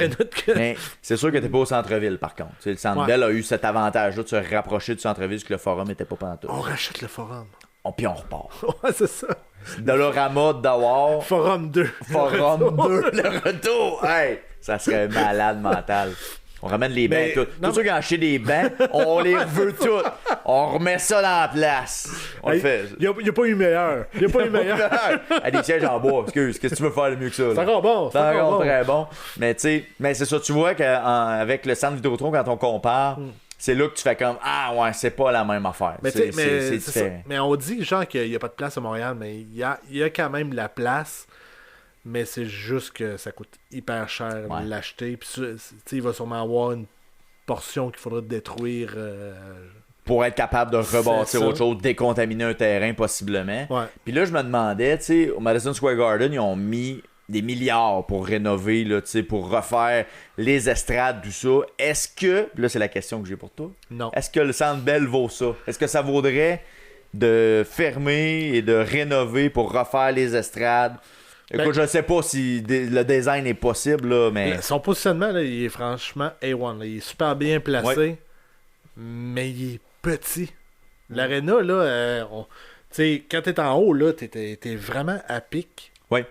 Mais c'est sûr que t'es pas au centre-ville, par contre. Tu sais, le Centre Bell a eu cet avantage-là de se rapprocher du centre-ville, parce que le forum était pas pantoute. On rachète le forum. Puis on repart. Ouais, c'est ça. Dolorama, Dawar. Forum 2. Forum 2, le retour. Hey, ça serait malade mental. On ramène les bancs, tout. Tous ceux qui ont acheté des bancs, on les veut tous. On remet ça dans la place. On le fait. Il n'y a pas eu meilleur. Il n'y a pas eu meilleur. Des sièges en bois, excuse. Qu'est-ce que tu veux faire de mieux que ça? C'est encore bon. C'est encore très bon. Mais tu sais, c'est ça. Tu vois qu'avec le centre Vidéotron, quand on compare, c'est là que tu fais comme ouais, c'est pas la même affaire. C'est différent. Mais on dit, genre, qu'il n'y a pas de place à Montréal, mais il y a quand même la place. Mais c'est juste que ça coûte hyper cher de l'acheter. Puis il va sûrement avoir une portion qu'il faudra détruire. Pour être capable de rebâtir autre chose, décontaminer un terrain possiblement. Ouais. Puis là, je me demandais, tu sais, au Madison Square Garden, ils ont mis des milliards pour rénover, là, pour refaire les estrades, tout ça. Est-ce que, là c'est la question que j'ai pour toi, non. Est-ce que le Centre Bell vaut ça? Est-ce que ça vaudrait de fermer et de rénover pour refaire les estrades? Écoute, je sais pas si le design est possible, là, mais... Son positionnement, là, il est franchement A1. Là. Il est super bien placé, mais il est petit. L'aréna, là, quand t'es en haut, là, t'es vraiment à pic. Oui.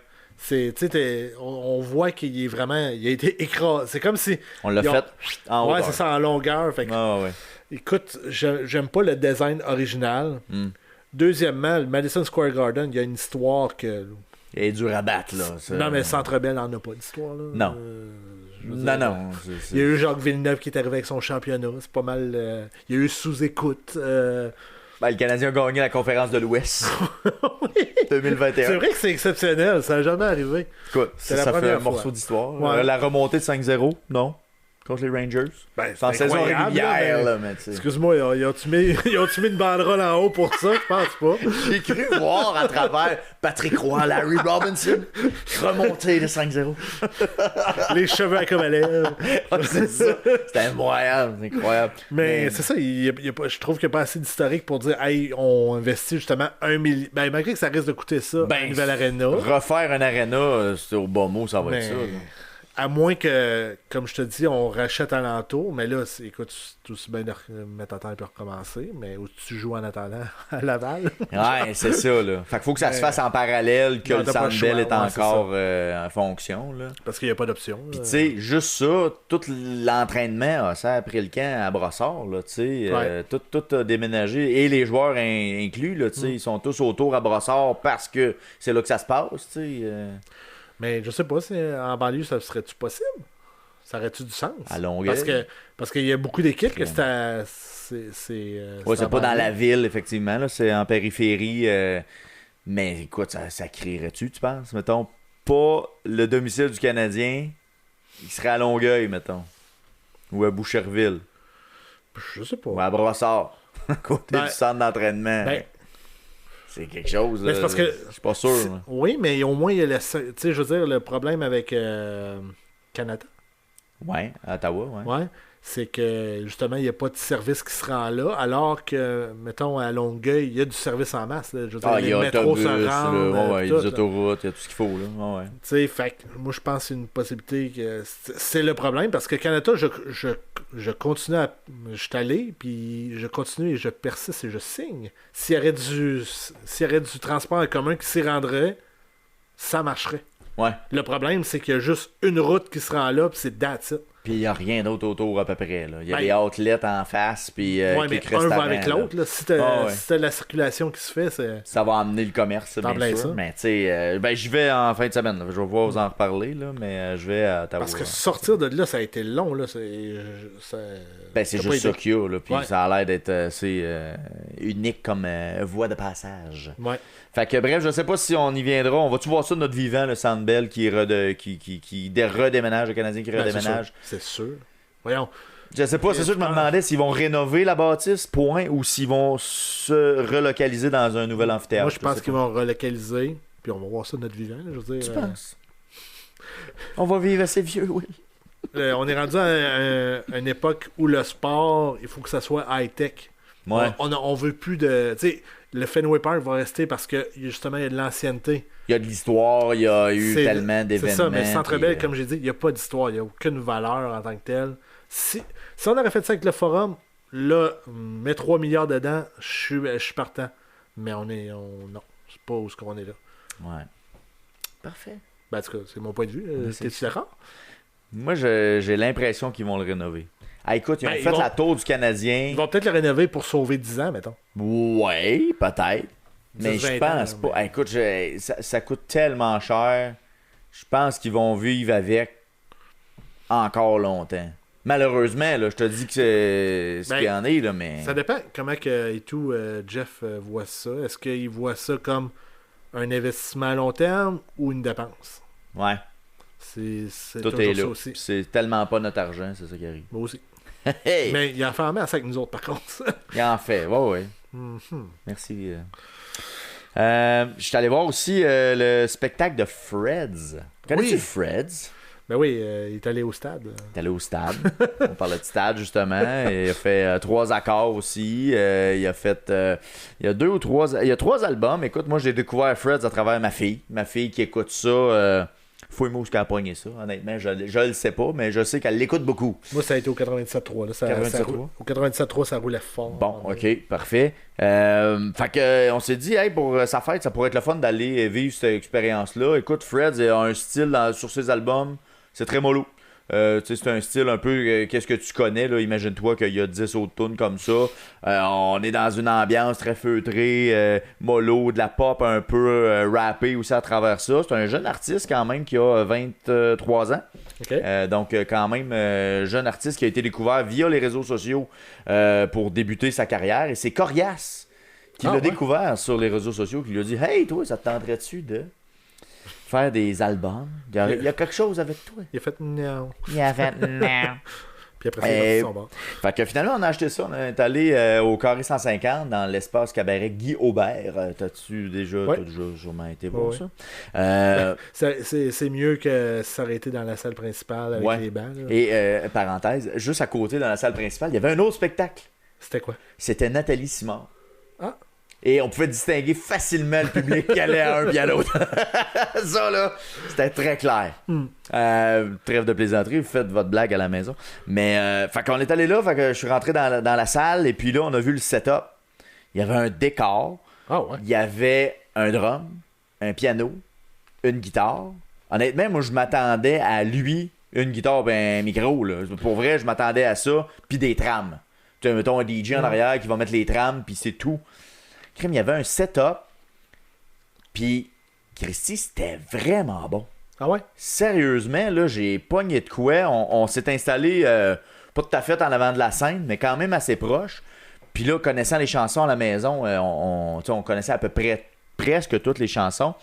On voit qu'il est vraiment... Il a été écrasé. C'est comme si... On l'a fait en hauteur. Ouais, c'est ça, en longueur. Fait que, écoute, j'aime pas le design original. Deuxièmement, le Madison Square Garden, il y a une histoire que... Il est dur à battre, là. Ça... Non, mais le Centre Bell n'en a pas d'histoire, là. Non. Non. Il y a eu Jacques Villeneuve qui est arrivé avec son championnat. C'est pas mal... Il y a eu sous-écoute. Le Canadien a gagné la conférence de l'Ouest. 2021. C'est vrai que c'est exceptionnel. Ça n'a jamais arrivé. Écoute, ça fait un morceau d'histoire. Ouais. La remontée de 5-0, non? Contre les Rangers. C'est en saison régulière, là, mais excuse-moi, ils ont-tu mis une banderole en haut pour ça? Je pense pas. J'ai cru voir à travers Patrick Roy, Larry Robinson, remonter de 5-0. Les cheveux à comme à lèvres. C'est ça. C'était incroyable. Mais c'est ça, je trouve qu'il n'y a pas assez d'historique pour dire, hey, on investit justement 1 million. Ben, malgré que ça risque de coûter ça, une nouvelle arena. Refaire une arena, c'est au bon mot, ça va être ça. Là. À moins que, comme je te dis, on rachète alentour, mais là, écoute, c'est aussi bien de mettre en temps et puis recommencer, mais où tu joues en attendant à Laval. Ouais, c'est ça, là. Fait qu'il faut que ça se fasse en parallèle, que le Centre Bell est encore en fonction, là. Parce qu'il n'y a pas d'option. Puis tu sais, juste ça, tout l'entraînement, ça a pris le camp à Brossard, là, tu sais. Tout a déménagé, et les joueurs inclus, là, tu sais, ils sont tous autour à Brossard parce que c'est là que ça se passe, tu sais. Mais je sais pas si en banlieue, ça serait-tu possible? Ça aurait-tu du sens? À Longueuil. Parce qu'il y a beaucoup d'équipes que c'est c'est pas dans la ville, effectivement. Là, c'est en périphérie. Mais écoute, ça crierait-tu, tu penses? Mettons, pas le domicile du Canadien, il serait à Longueuil, mettons. Ou à Boucherville. Je sais pas. Ou à Brossard, à côté du centre d'entraînement. C'est quelque chose. C'est parce que, je suis pas sûr. Oui, mais au moins, il y a tu sais, je veux dire, le problème avec Canada. Ouais, à Ottawa, Ouais. C'est que, justement, il n'y a pas de service qui se rend là, alors que, mettons, à Longueuil, il y a du service en masse. Là. Je veux dire, il y a les métros se rendent. il y a des autoroutes, il y a tout ce qu'il faut. Là. Ouais. Tu sais, fait que moi, je pense que c'est une possibilité que... C'est le problème, parce que Canada, je continue à... Je suis allé, puis je continue et je persiste et je signe. S'il y aurait du transport en commun qui s'y rendrait, ça marcherait. Ouais. Le problème, c'est qu'il y a juste une route qui se rend là, puis c'est that's it. Puis il n'y a rien d'autre autour à peu près. Là. Il y a des outlets en face, puis mais un va avec l'autre. Là. Si t'as la circulation qui se fait, ça va amener le commerce, bien sûr. Ça. Mais tu sais, j'y vais en fin de semaine. Là. Je vais pouvoir vous en reparler, là, mais je vais à Ottawa. Parce que sortir de là, ça a été long. Là. C'est juste ça qu'il y a. Là, puis ça a l'air d'être assez unique comme voie de passage. Ouais. Fait que bref, je sais pas si on y viendra. On va-tu voir ça de notre vivant, le Sandbell qui redéménage, le Canadien qui redéménage? C'est sûr. Voyons. Je sais pas, c'est sûr que je me demandais s'ils vont rénover la bâtisse, point, ou s'ils vont se relocaliser dans un nouvel amphithéâtre. Moi, je pense qu'ils vont relocaliser, puis on va voir ça de notre vivant. Là, je veux dire, tu penses? On va vivre assez vieux, oui. On est rendu à une époque où le sport, il faut que ça soit high-tech. Ouais. On veut plus de... Tu sais, le Fenway Park va rester parce que, justement, il y a de l'ancienneté. Il y a de l'histoire, il y a eu tellement d'événements. C'est ça, mais le Centre Bell, comme j'ai dit, il n'y a pas d'histoire, il n'y a aucune valeur en tant que telle. Si on aurait fait ça avec le Forum, là, mets 3 milliards dedans, je suis partant. Mais non, c'est pas où qu'on est là. Ouais. Parfait. En tout cas, c'est mon point de vue. T'es-tu d'accord? Moi, j'ai l'impression qu'ils vont le rénover. Ah, écoute, ils ont fait la tour du Canadien. Ils vont peut-être le rénover pour sauver 10 ans, mettons. Ouais, peut-être. Mais je pense pas. Ah, écoute, ça coûte tellement cher. Je pense qu'ils vont vivre avec encore longtemps. Malheureusement, là, je te dis que c'est ce qu'il y en est, là, mais... Ça dépend comment Jeff voit ça. Est-ce qu'il voit ça comme un investissement à long terme ou une dépense? Ouais. C'est tout toujours est là. ça aussi. C'est tellement pas notre argent, c'est ça qui arrive. Moi aussi. Hey! Mais il en fait en masse avec nous autres, par contre. Il en fait, ouais. Mm-hmm. Merci. Je suis allé voir aussi le spectacle de Freds. Connais-tu Freds? Ben oui, il est allé au stade. Il est allé au stade. On parlait de stade, justement. Il a fait 3 accords aussi. Il a fait... il y a 2 ou 3... Il y a 3 albums. Écoute, moi, j'ai découvert Freds à travers ma fille. Ma fille qui écoute ça... Fouille-moi où elle a pogné ça. Honnêtement, je le sais pas, mais je sais qu'elle l'écoute beaucoup. Moi, ça a été au 97.3. 97.3? Au 97.3, ça roulait fort. Bon, ok, parfait. Fait que on s'est dit, hey, pour sa fête, ça pourrait être le fun d'aller vivre cette expérience-là. Écoute, Freds a un style sur ses albums, c'est très mollo. C'est un style un peu qu'est-ce que tu connais là. Imagine-toi qu'il y a 10 autres tunes comme ça. On est dans une ambiance très feutrée, mollo, de la pop un peu rappée aussi à travers ça. C'est un jeune artiste quand même qui a 23 ans. Okay. Donc quand même jeune artiste qui a été découvert via les réseaux sociaux pour débuter sa carrière. Et c'est Corias qui l'a découvert sur les réseaux sociaux, qui lui a dit « Hey toi, ça te tenterait-tu de... faire des albums. Il y a quelque chose avec toi. Il a fait non. Il a fait non. Puis après, c'est son bord. Fait que finalement, on a acheté ça. On est allé au Carré 150 dans l'espace cabaret Guy Aubert. T'as-tu déjà, t'as déjà sûrement été voir ça? C'est mieux que s'arrêter dans la salle principale avec les bancs. Là. Et parenthèse, juste à côté dans la salle principale, il y avait un autre spectacle. C'était quoi? C'était Nathalie Simard. Ah. Et on pouvait distinguer facilement le public qui allait à un puis à l'autre. Ça, là, c'était très clair. Trêve de plaisanterie, vous faites votre blague à la maison. Mais, fait qu'on est allé là, fait que je suis rentré dans la salle, et puis là, on a vu le setup. Il y avait un décor. Il y avait un drum, un piano, une guitare. Honnêtement, moi, je m'attendais à lui, une guitare et un micro. Là. Pour vrai, je m'attendais à ça, puis des trames. Tu sais, mettons un DJ en arrière qui va mettre les trames, puis c'est tout. Il y avait un setup, puis Christy, c'était vraiment bon. Ah ouais? Sérieusement, là, j'ai pogné de quoi. On s'est installé, pas tout à fait en avant de la scène, mais quand même assez proche. Puis là, connaissant les chansons à la maison, on connaissait à peu près presque toutes les chansons.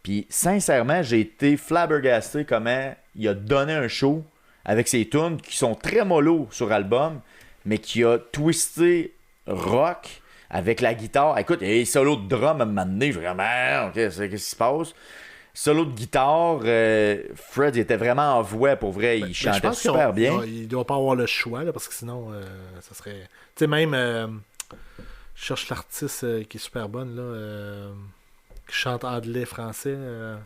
Puis sincèrement, j'ai été flabbergasté comment il a donné un show avec ses tunes qui sont très mollo sur album, mais qui a twisté rock avec la guitare. Écoute, il y a des solos de drum à un moment donné, vraiment, qu'est-ce qui se passe? Solo de guitare, Fred il était vraiment en voix pour vrai, il chantait super bien. Il doit pas avoir le choix, là, parce que sinon, ça serait... Tu sais, même, je cherche l'artiste qui est super bonne, là, qui chante anglais, français.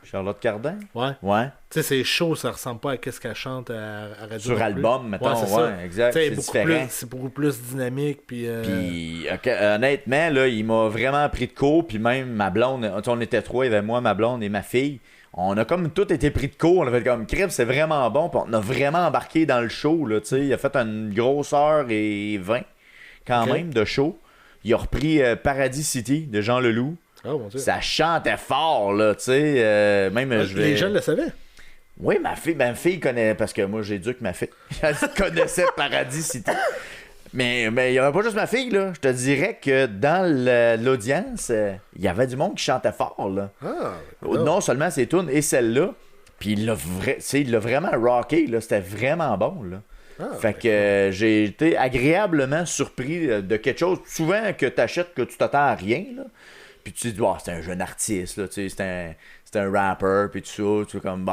Charlotte Cardin? Ouais. Ouais. Tu sais, c'est chaud, ça ressemble pas à ce qu'elle chante à Radio. Sur album, mettons, ouais, exact. C'est différent. C'est beaucoup plus dynamique. Puis, honnêtement, là, il m'a vraiment pris de court, puis même ma blonde, on était trois, il y avait moi, ma blonde et ma fille. On a comme tout été pris de court, on a fait comme crib, c'est vraiment bon, puis on a vraiment embarqué dans le show, là, tu sais. Il a fait une grosse heure et 20, quand même, de show. Il a repris Paradis City de Jean Leloup. Oh, mon Dieu. Ça chantait fort, là, tu sais. Les jeunes le savaient. Oui, ma fille connaît, parce que moi, j'éduque ma fille. Elle connaissait Paradis City. Mais il n'y avait pas juste ma fille, là. Je te dirais que dans l'audience, il y avait du monde qui chantait fort, là. Non seulement ses tunes et celle-là, puis il l'a vraiment rocké, là. C'était vraiment bon, là. Fait que j'ai été agréablement surpris de quelque chose, souvent que tu achètes que tu t'attends à rien, là. Puis tu te dis, c'est un jeune artiste, là, tu sais, c'est un rapper, puis tout ça, tu es comme,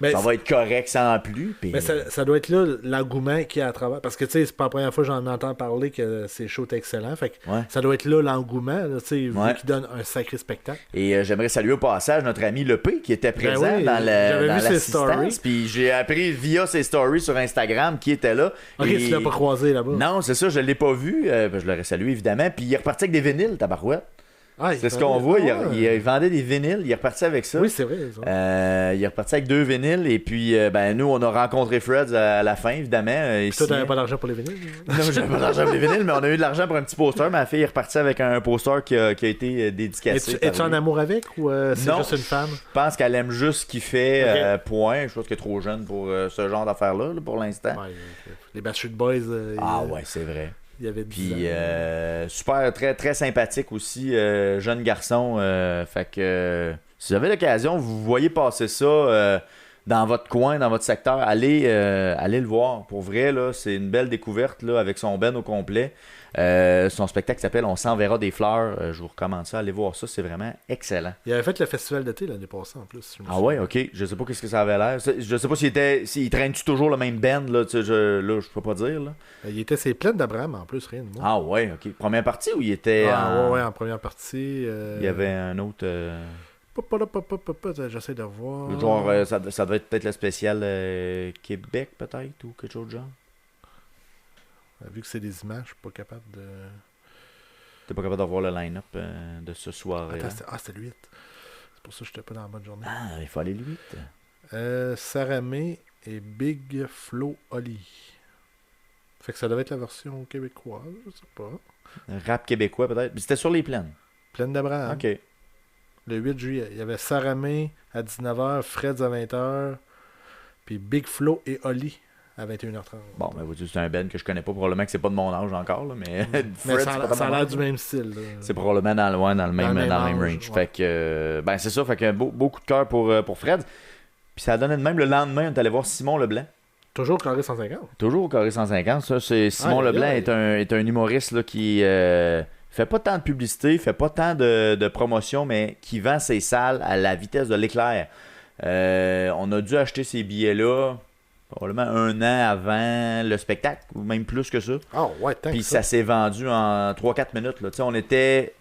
ça va être correct sans plus. Pis... Mais ça doit être là l'engouement qu'il y a à travers. Parce que, tu sais, c'est pas la première fois que j'en entends parler que ces shows étaient excellents. Fait que ça doit être là l'engouement, tu sais, vu qu'il donne un sacré spectacle. Et j'aimerais saluer au passage notre ami Lepé qui était présent dans l'assistance. Puis j'ai appris via ses stories sur Instagram qui était là. Ok, tu l'as pas croisé là-bas. Non, c'est ça, je l'ai pas vu. Je l'aurais salué évidemment. Puis il est reparti avec des vinyles, tabarouette. C'est ce qu'on voit, il vendait des vinyles, il est reparti avec ça. Oui, c'est vrai. Il est reparti avec 2 vinyles et puis nous, on a rencontré Fred à la fin, évidemment. Toi, t'avais pas d'argent pour les vinyles? Non, j'avais pas d'argent pour les vinyles, mais on a eu de l'argent pour un petit poster. Ma fille est repartie avec un poster qui a été dédicacé. Es-tu en amour avec ou c'est juste une femme? Je pense qu'elle aime juste ce qu'il fait, point. Je pense qu'elle est trop jeune pour ce genre d'affaires-là, pour l'instant. Ouais, les Backstreet Boys. Ouais, c'est vrai. Il y avait 10 puis super, très, très sympathique aussi, jeune garçon. Fait que si vous avez l'occasion, vous voyez passer ça dans votre coin, dans votre secteur, allez le voir. Pour vrai, là, c'est une belle découverte là, avec son band au complet. Son spectacle s'appelle On s'enverra des fleurs. Je vous recommande ça. Allez voir ça, c'est vraiment excellent. Il avait fait le festival d'été l'année passée en plus. Ouais, ok. Je sais pas qu'est-ce que ça avait l'air. Je sais pas s'il traîne-tu toujours le même band. Là, je peux pas dire. Là. Il était ses plaines d'Abraham en plus, rien de moi. Ah ouais, ok. Première partie ou il était. Ouais, en première partie. Il y avait un autre. J'essaie de voir. Genre, ça doit être peut-être le spécial Québec, peut-être, ou quelque chose de genre. Vu que c'est des images, je suis pas capable de. T'es pas capable de voir le line-up de ce soir. C'était le 8. C'est pour ça que j'étais pas dans la bonne journée. Il faut aller le 8. Saramé et Big Flo Oli. Fait que ça devait être la version québécoise, je sais pas. Rap québécois, peut-être. Mais c'était sur les plaines. Plaine d'Abraham. Ok. Le 8 juillet. Il y avait Saramé à 19h, Freds à 20h, puis Big Flo et Oli à 21h30. Bon, ben, c'est un band que je connais pas. Probablement que c'est pas de mon âge encore, là, mais. Fred, ça a l'air du même style. Là. C'est probablement dans le même range. Ouais. Fait que. C'est ça. Fait que beau coup de cœur pour Fred. Puis ça a donné de même le lendemain, on est allé voir Simon Leblanc. Toujours au Carré 150. Toujours au Carré 150. Ça, c'est Simon Leblanc est un humoriste là, qui fait pas tant de publicité, fait pas tant de promotion, mais qui vend ses salles à la vitesse de l'éclair. On a dû acheter ces billets-là probablement 1 an avant le spectacle, ou même plus que ça. Puis ça s'est vendu en 3-4 minutes. Là. On était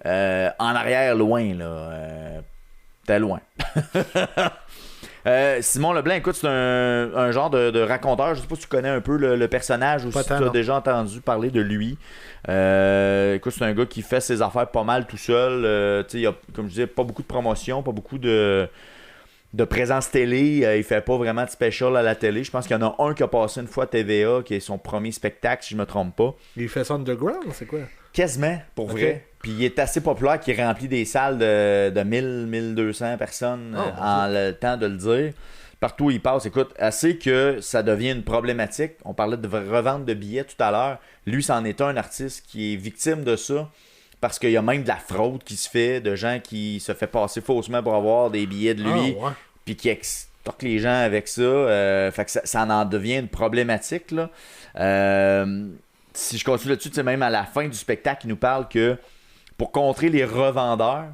en arrière loin. Là. T'es loin. Simon Leblanc, écoute, c'est un genre de raconteur. Je sais pas si tu connais un peu le personnage ou si tu as déjà entendu parler de lui. Écoute, c'est un gars qui fait ses affaires pas mal tout seul. Il y a, comme je disais, pas beaucoup de promotion, pas beaucoup de présence télé. Il fait pas vraiment de special à la télé. Je pense qu'il y en a un qui a passé une fois à TVA, qui est son premier spectacle, si je me trompe pas. Il fait ça underground, c'est quoi? Quasiment, pour vrai. Puis il est assez populaire qu'il remplit des salles de 1000-1200 personnes en le temps de le dire. Partout où il passe, écoute, assez que ça devient une problématique. On parlait de revente de billets tout à l'heure. Lui, c'en est un artiste qui est victime de ça. Parce qu'il y a même de la fraude qui se fait, de gens qui se fait passer faussement pour avoir des billets de lui, puis qui extorquent les gens avec ça. Fait que ça en devient une problématique, là. Si je continue là-dessus, tu sais, même à la fin du spectacle, il nous parle que pour contrer les revendeurs,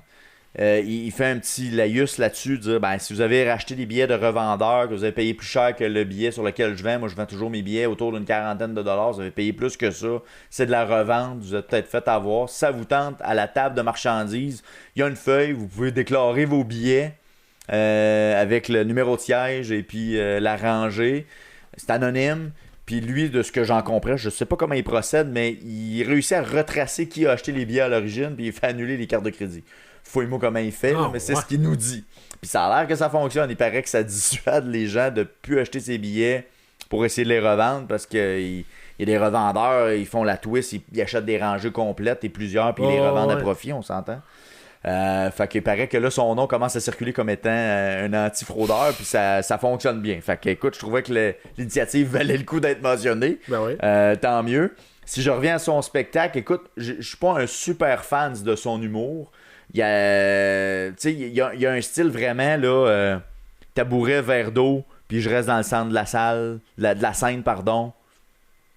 il fait un petit laïus là-dessus, dire si vous avez racheté des billets de revendeurs, que vous avez payé plus cher que le billet sur lequel je vends, moi je vends toujours mes billets autour d'une quarantaine de dollars, vous avez payé plus que ça, c'est de la revente, vous êtes peut-être fait avoir. Si ça vous tente, à la table de marchandises, il y a une feuille, vous pouvez déclarer vos billets avec le numéro de siège et puis la rangée. C'est anonyme. Puis lui, de ce que j'en comprends, je sais pas comment il procède, mais il réussit à retracer qui a acheté les billets à l'origine, puis il fait annuler les cartes de crédit. Fouille-moi comment il fait, mais c'est ce qu'il nous dit. Puis ça a l'air que ça fonctionne. Il paraît que ça dissuade les gens de plus acheter ses billets pour essayer de les revendre, parce qu'il y a des revendeurs, ils font la twist, ils achètent des rangées complètes et plusieurs, puis ils les revendent à profit, on s'entend. Fait qu'il paraît que là, son nom commence à circuler comme étant un anti-fraudeur, puis ça fonctionne bien. Fait que, écoute, je trouvais que l'initiative valait le coup d'être mentionnée. Tant mieux. Si je reviens à son spectacle, écoute, je suis pas un super fan de son humour. Il y a un style vraiment, là, tabouret, verre d'eau, puis je reste dans le centre de la salle, de la scène, pardon.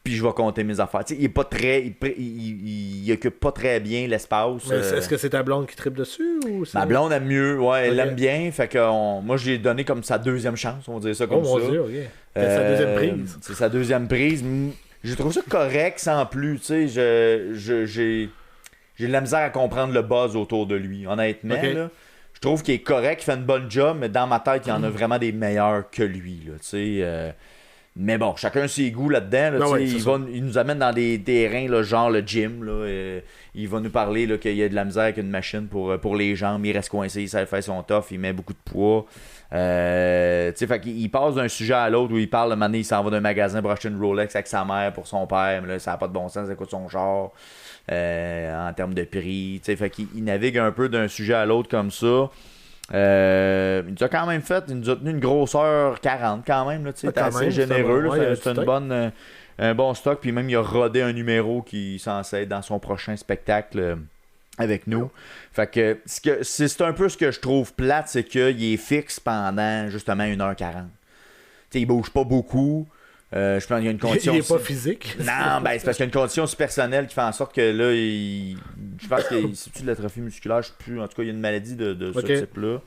Puis je vais compter mes affaires. T'sais, il est pas très. Il occupe pas très bien l'espace. Est-ce que c'est ta blonde qui tripe dessus ou c'est... Ma blonde aime mieux, elle l'aime bien. Fait que moi je lui ai donné comme sa deuxième chance, on va dire ça comme ça. Mon Dieu, ok. C'est sa deuxième prise. C'est sa deuxième prise. J'ai trouvé ça correct sans plus. Tu sais, j'ai de la misère à comprendre le buzz autour de lui, honnêtement. Là, je trouve qu'il est correct, qu'il fait une bonne job, mais dans ma tête, il y en a vraiment des meilleurs que lui. Là, tu sais. Mais bon, chacun ses goûts là-dedans. Là, il nous amène dans des terrains là, genre le gym. Là, il va nous parler là, qu'il y a de la misère avec une machine pour les jambes. Il reste coincé, il sait faire son tough, il met beaucoup de poids. Fait qu'il passe d'un sujet à l'autre où il parle, le moment donné, il s'en va d'un magasin pour acheter une Rolex avec sa mère pour son père. Mais là, ça n'a pas de bon sens, ça coûte son char en termes de prix. Fait qu'il navigue un peu d'un sujet à l'autre comme ça. Il nous a quand même il nous a tenu une grosseur 40 quand même, là, c'était assez généreux, c'est un bon stock, puis même il a rodé un numéro qui est censé être dans son prochain spectacle avec nous. Fait que c'est un peu ce que je trouve plate, c'est qu'il est fixe pendant justement 1h40. Il bouge pas beaucoup. Je pense qu'il y a une condition. Il est pas physique. Non, c'est parce qu'il y a une condition aussi personnelle qui fait en sorte que là, je pense que c'est-tu de l'atrophie musculaire, je sais plus. En tout cas, il y a une maladie de ce type-là.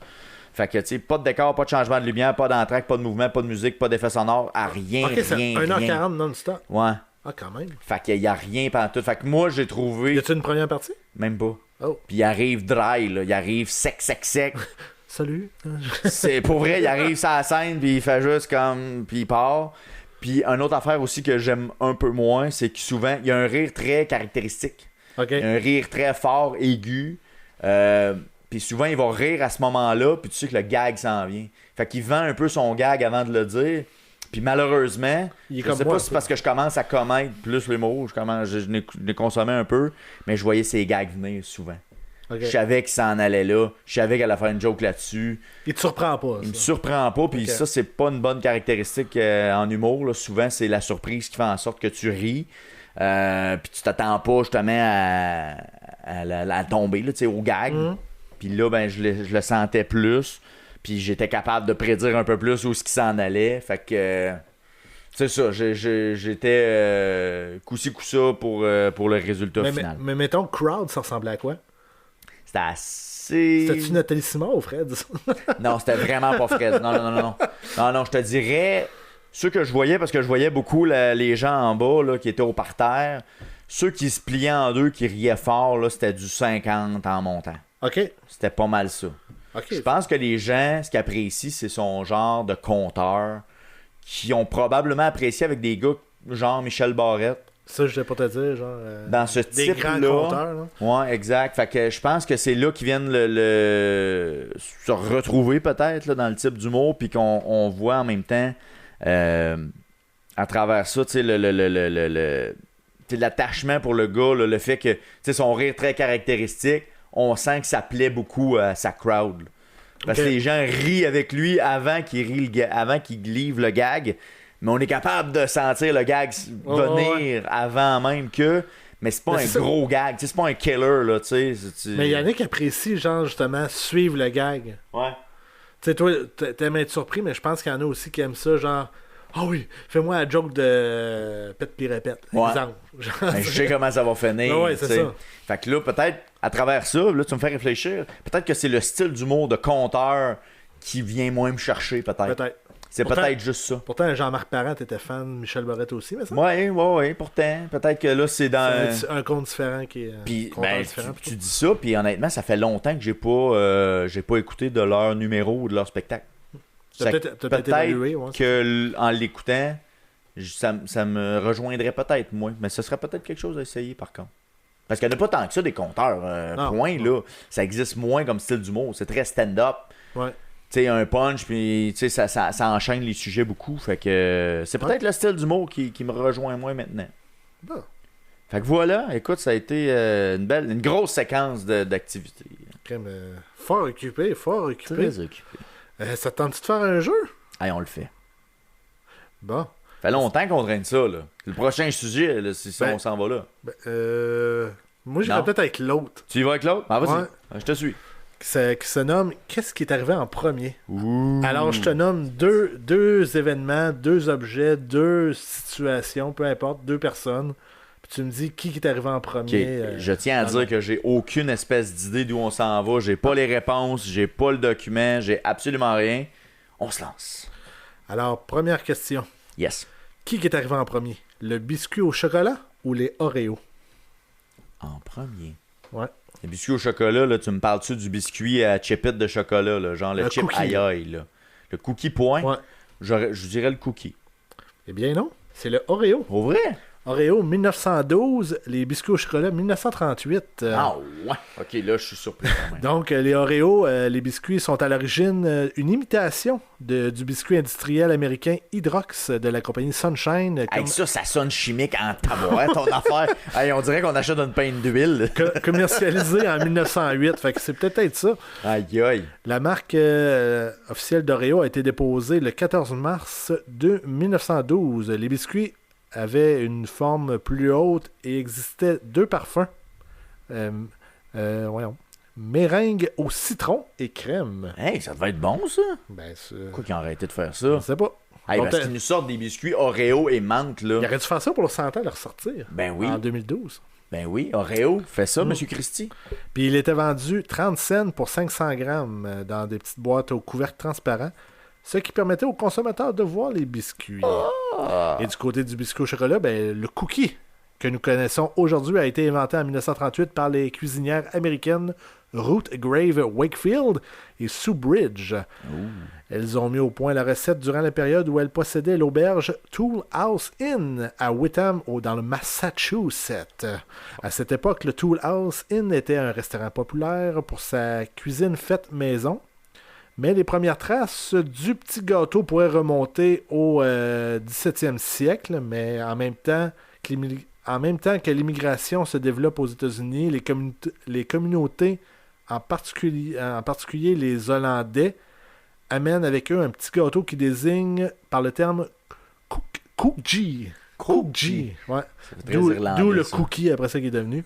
Fait que, tu sais, pas de décor, pas de changement de lumière, pas d'entraque, pas de mouvement, pas de musique, pas d'effet sonore, rien. C'est 1h40 non-stop. Ouais. Ah, quand même. Fait qu'il y a rien pendant tout. Fait que moi, j'ai trouvé. Y a-tu une première partie? Même pas. Oh. Puis il arrive dry, là. Il arrive sec. Salut. C'est pour vrai, il arrive sur la scène, puis il fait juste comme. Puis il part. Puis une autre affaire aussi que j'aime un peu moins, c'est que souvent, il y a un rire très caractéristique. Okay. Un rire très fort, aigu. Puis souvent, il va rire à ce moment-là, puis tu sais que le gag s'en vient. Fait qu'il vend un peu son gag avant de le dire. Puis malheureusement, je sais pas si c'est parce que je commence à connaître plus les mots, je l'ai consommé un peu, mais je voyais ses gags venir souvent. Okay. Je savais qu'il s'en allait là. Je savais qu'elle allait faire une joke là-dessus. Il te surprend pas. Il me surprend pas. Puis ça, c'est pas une bonne caractéristique en humour. Là. Souvent, c'est la surprise qui fait en sorte que tu ris. Puis tu t'attends pas justement à tomber là, au gag. Puis là, je le sentais plus. Puis j'étais capable de prédire un peu plus où ce qui s'en allait. Fait que... c'est ça, j'étais coup-ci coup-ça pour le résultat final. Mais mettons, Crowd, ça ressemblait à quoi? C'était assez... C'était-tu Nathalie Simon ou Fred? Non, c'était vraiment pas Fred. Non, je te dirais... Ceux que je voyais, parce que je voyais beaucoup les gens en bas là, qui étaient au parterre, ceux qui se pliaient en deux, qui riaient fort, là, c'était du 50 en montant. OK. C'était pas mal ça. Okay. Je pense que les gens, ce qu'ils apprécient, c'est son genre de conteur qui ont probablement apprécié avec des gars genre Michel Barrette. Ça, je vais pas te dire, genre... dans ce des type-là. Grands conteurs, là. Ouais, exact. Fait que je pense que c'est là qu'ils viennent se retrouver peut-être là, dans le type d'humour, puis qu'on voit en même temps à travers ça, tu sais, l'attachement pour le gars, là, le fait que son rire très caractéristique, on sent que ça plaît beaucoup à sa crowd. Là. Parce que les gens rient avec lui avant qu'il livre le gag, mais on est capable de sentir le gag venir avant même que. Mais c'est pas un gros gag, c'est pas un killer, là, tu sais. Mais il y en a qui apprécient, genre, justement, suivre le gag. Ouais. Tu sais, toi, t'aimes être surpris, mais je pense qu'il y en a aussi qui aiment ça, genre, ah oui, fais-moi la joke de pète puis répète, exemple. Genre, ben, je sais comment ça va finir. Ouais, c'est ça. Fait que là, peut-être, à travers ça, là, tu me fais réfléchir, peut-être que c'est le style d'humour de conteur qui vient moins me chercher, peut-être. C'est peut-être juste ça. Pourtant, Jean-Marc Parent, t'étais fan de Michel Barrette aussi, mais ça? Oui, pourtant. Peut-être que là, c'est dans... C'est un conte différent qui est... Puis, tu dis ça, puis honnêtement, ça fait longtemps que j'ai pas écouté de leur numéro ou de leur spectacle. T'as peut-être évalué, que en l'écoutant, ça me rejoindrait peut-être, moi. Mais ce serait peut-être quelque chose à essayer, par contre. Parce qu'il n'y en a pas tant que ça, des conteurs. Là. Ça existe moins comme style d'humour. C'est très stand-up. Ouais. Tu sais, un punch, puis ça enchaîne les sujets beaucoup. Fait que c'est peut-être le style d'humour qui me rejoint moins maintenant. Bon. Fait que voilà, écoute, ça a été une grosse séquence d'activités. Fort occupé. Très occupé. Ça te tente de faire un jeu? Allez, on le fait. Bon. Ça fait longtemps qu'on traîne ça, là. Le prochain sujet, là, si on s'en va là. Moi, j'irais peut-être avec l'autre. Tu y vas avec l'autre? Ah, vas-y. Ouais. Je te suis. Qui se nomme Qu'est-ce qui est arrivé en premier? Ouh. Alors, je te nomme deux événements, 2 objets, 2 situations, peu importe, 2 personnes. Puis tu me dis qui est arrivé en premier. Okay. Je tiens à dire que j'ai aucune espèce d'idée d'où on s'en va. J'ai pas les réponses, j'ai pas le document, j'ai absolument rien. On se lance. Alors, première question. Yes. Qui est arrivé en premier? Le biscuit au chocolat ou les Oreos? En premier? Ouais. Le biscuit au chocolat, là, tu me parles-tu du biscuit à chipette de chocolat, là, genre le chip cookie. aïe là. Le cookie point? Ouais. Je dirais le cookie. Eh bien non, c'est le Oreo. Au vrai? Oreo 1912, les biscuits au chocolat 1938. Ah ouais, ok, là je suis surpris quand même. Donc les Oreo, les biscuits sont à l'origine une imitation du biscuit industriel américain Hydrox de la compagnie Sunshine. Hey, ça sonne chimique en tabouret, ton affaire. Hey, on dirait qu'on achète une peine d'huile. Commercialisé en 1908, fait que c'est peut-être ça. Aïe aïe. La marque officielle d'Oreo a été déposée le 14 mars 1912. Les biscuits avait une forme plus haute et existait 2 parfums. Voyons. Meringue au citron et crème. Hey, ça devait être bon, ça. Ben, pourquoi qu'ils ont arrêté de faire ça? Je sais pas. Hey, parce qu'ils nous sortent des biscuits Oreo et menthe, là. Il aurait dû faire ça pour le 100 ans de ressortir. Ben oui. En 2012. Ben oui, Oreo, fais ça, Monsieur Christie. Puis il était vendu 30 cents pour 500 grammes dans des petites boîtes au couvercle transparent, ce qui permettait aux consommateurs de voir les biscuits. Et du côté du biscuit au chocolat, ben, le cookie que nous connaissons aujourd'hui a été inventé en 1938 par les cuisinières américaines Ruth Grave Wakefield et Sue Bridge. Elles ont mis au point la recette durant la période où elles possédaient l'auberge Tool House Inn à Witham, dans le Massachusetts. À cette époque, le Tool House Inn était un restaurant populaire pour sa cuisine faite maison. Mais les premières traces du petit gâteau pourraient remonter au 17e siècle, mais en même temps que l'immigration se développe aux États-Unis, les communautés, en particulier les Hollandais, amènent avec eux un petit gâteau qui désigne par le terme cookie. Cookie. Ouais. D'où le cookie après ça qui est devenu.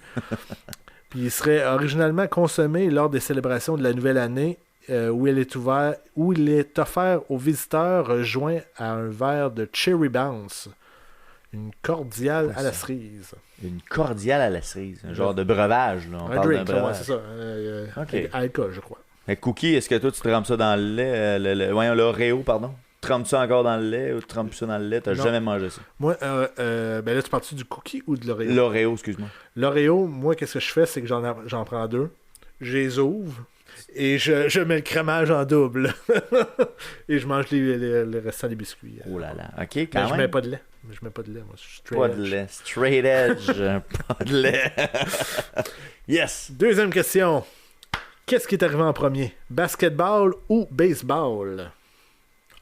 Puis il serait originalement consommé lors des célébrations de la nouvelle année, où il est offert aux visiteurs joint à un verre de Cherry Bounce, une cordiale à la cerise. Une cordiale à la cerise, un genre de breuvage. Là. On un parle drink, d'un breuvage. c'est ça. Avec alcool, je crois. Cookie, est-ce que toi, tu trempes ça dans le lait? L'Oreo, pardon. Trempes ça encore dans le lait ou tu trempes ça dans le lait? T'as jamais mangé ça? Moi, ben là, tu parles-tu du cookie ou de l'Oreo? L'Oreo, excuse-moi. L'Oreo, moi, qu'est-ce que je fais? C'est que j'en prends 2. Je les ouvre. Et je mets le crémage en double. Et je mange le restant des biscuits. Oh là là. OK, quand même. Je mets pas de lait. Moi. Je suis straight pas edge. De lait. Straight edge. Pas de lait. Yes. Deuxième question. Qu'est-ce qui est arrivé en premier? Basketball ou baseball?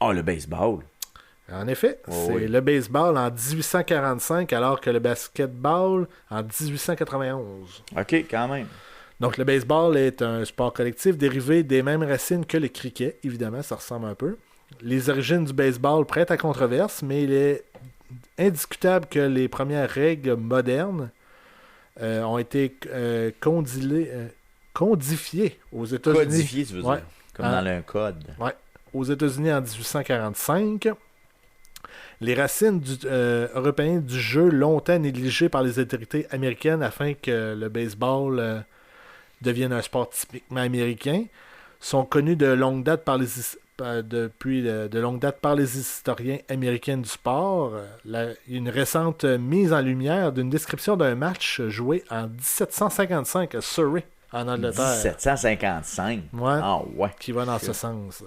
Oh, le baseball. En effet, c'est oui. le baseball en 1845, alors que le basketball en 1891. OK, quand même. Donc, le baseball est un sport collectif dérivé des mêmes racines que le cricket. Évidemment, ça ressemble un peu. Les origines du baseball prêtent à controverse, mais il est indiscutable que les premières règles modernes ont été codifiées aux États-Unis. Codifié, tu veux dire. Comme dans un code. Ouais. Aux États-Unis en 1845. Les racines européennes du jeu, longtemps négligées par les autorités américaines afin que le baseball devienne un sport typiquement américain, sont connues de longue date par les historiens américains du sport. Une récente mise en lumière d'une description d'un match joué en 1755 à Surrey, en Angleterre. 1755? Ouais, Ah ouais. qui va dans ce sens.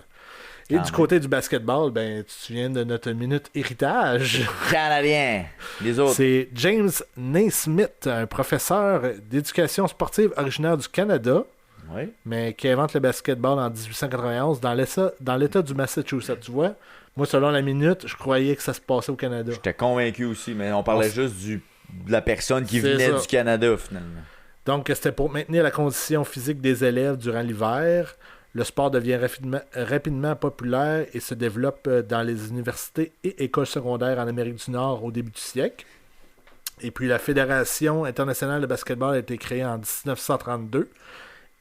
Et du côté du basketball, ben, tu te souviens de notre minute héritage. Canadien. Les autres. C'est James Naismith, un professeur d'éducation sportive originaire du Canada, Oui. mais qui invente le basketball en 1891 dans l'État du Massachusetts. Tu vois, moi, selon la minute, je croyais que ça se passait au Canada. J'étais convaincu aussi, mais on parlait juste de la personne qui C'est venait ça. du Canada, finalement. Donc, c'était pour maintenir la condition physique des élèves durant l'hiver. Le sport devient rapidement populaire et se développe dans les universités et écoles secondaires en Amérique du Nord au début du siècle. Et puis la Fédération internationale de basketball a été créée en 1932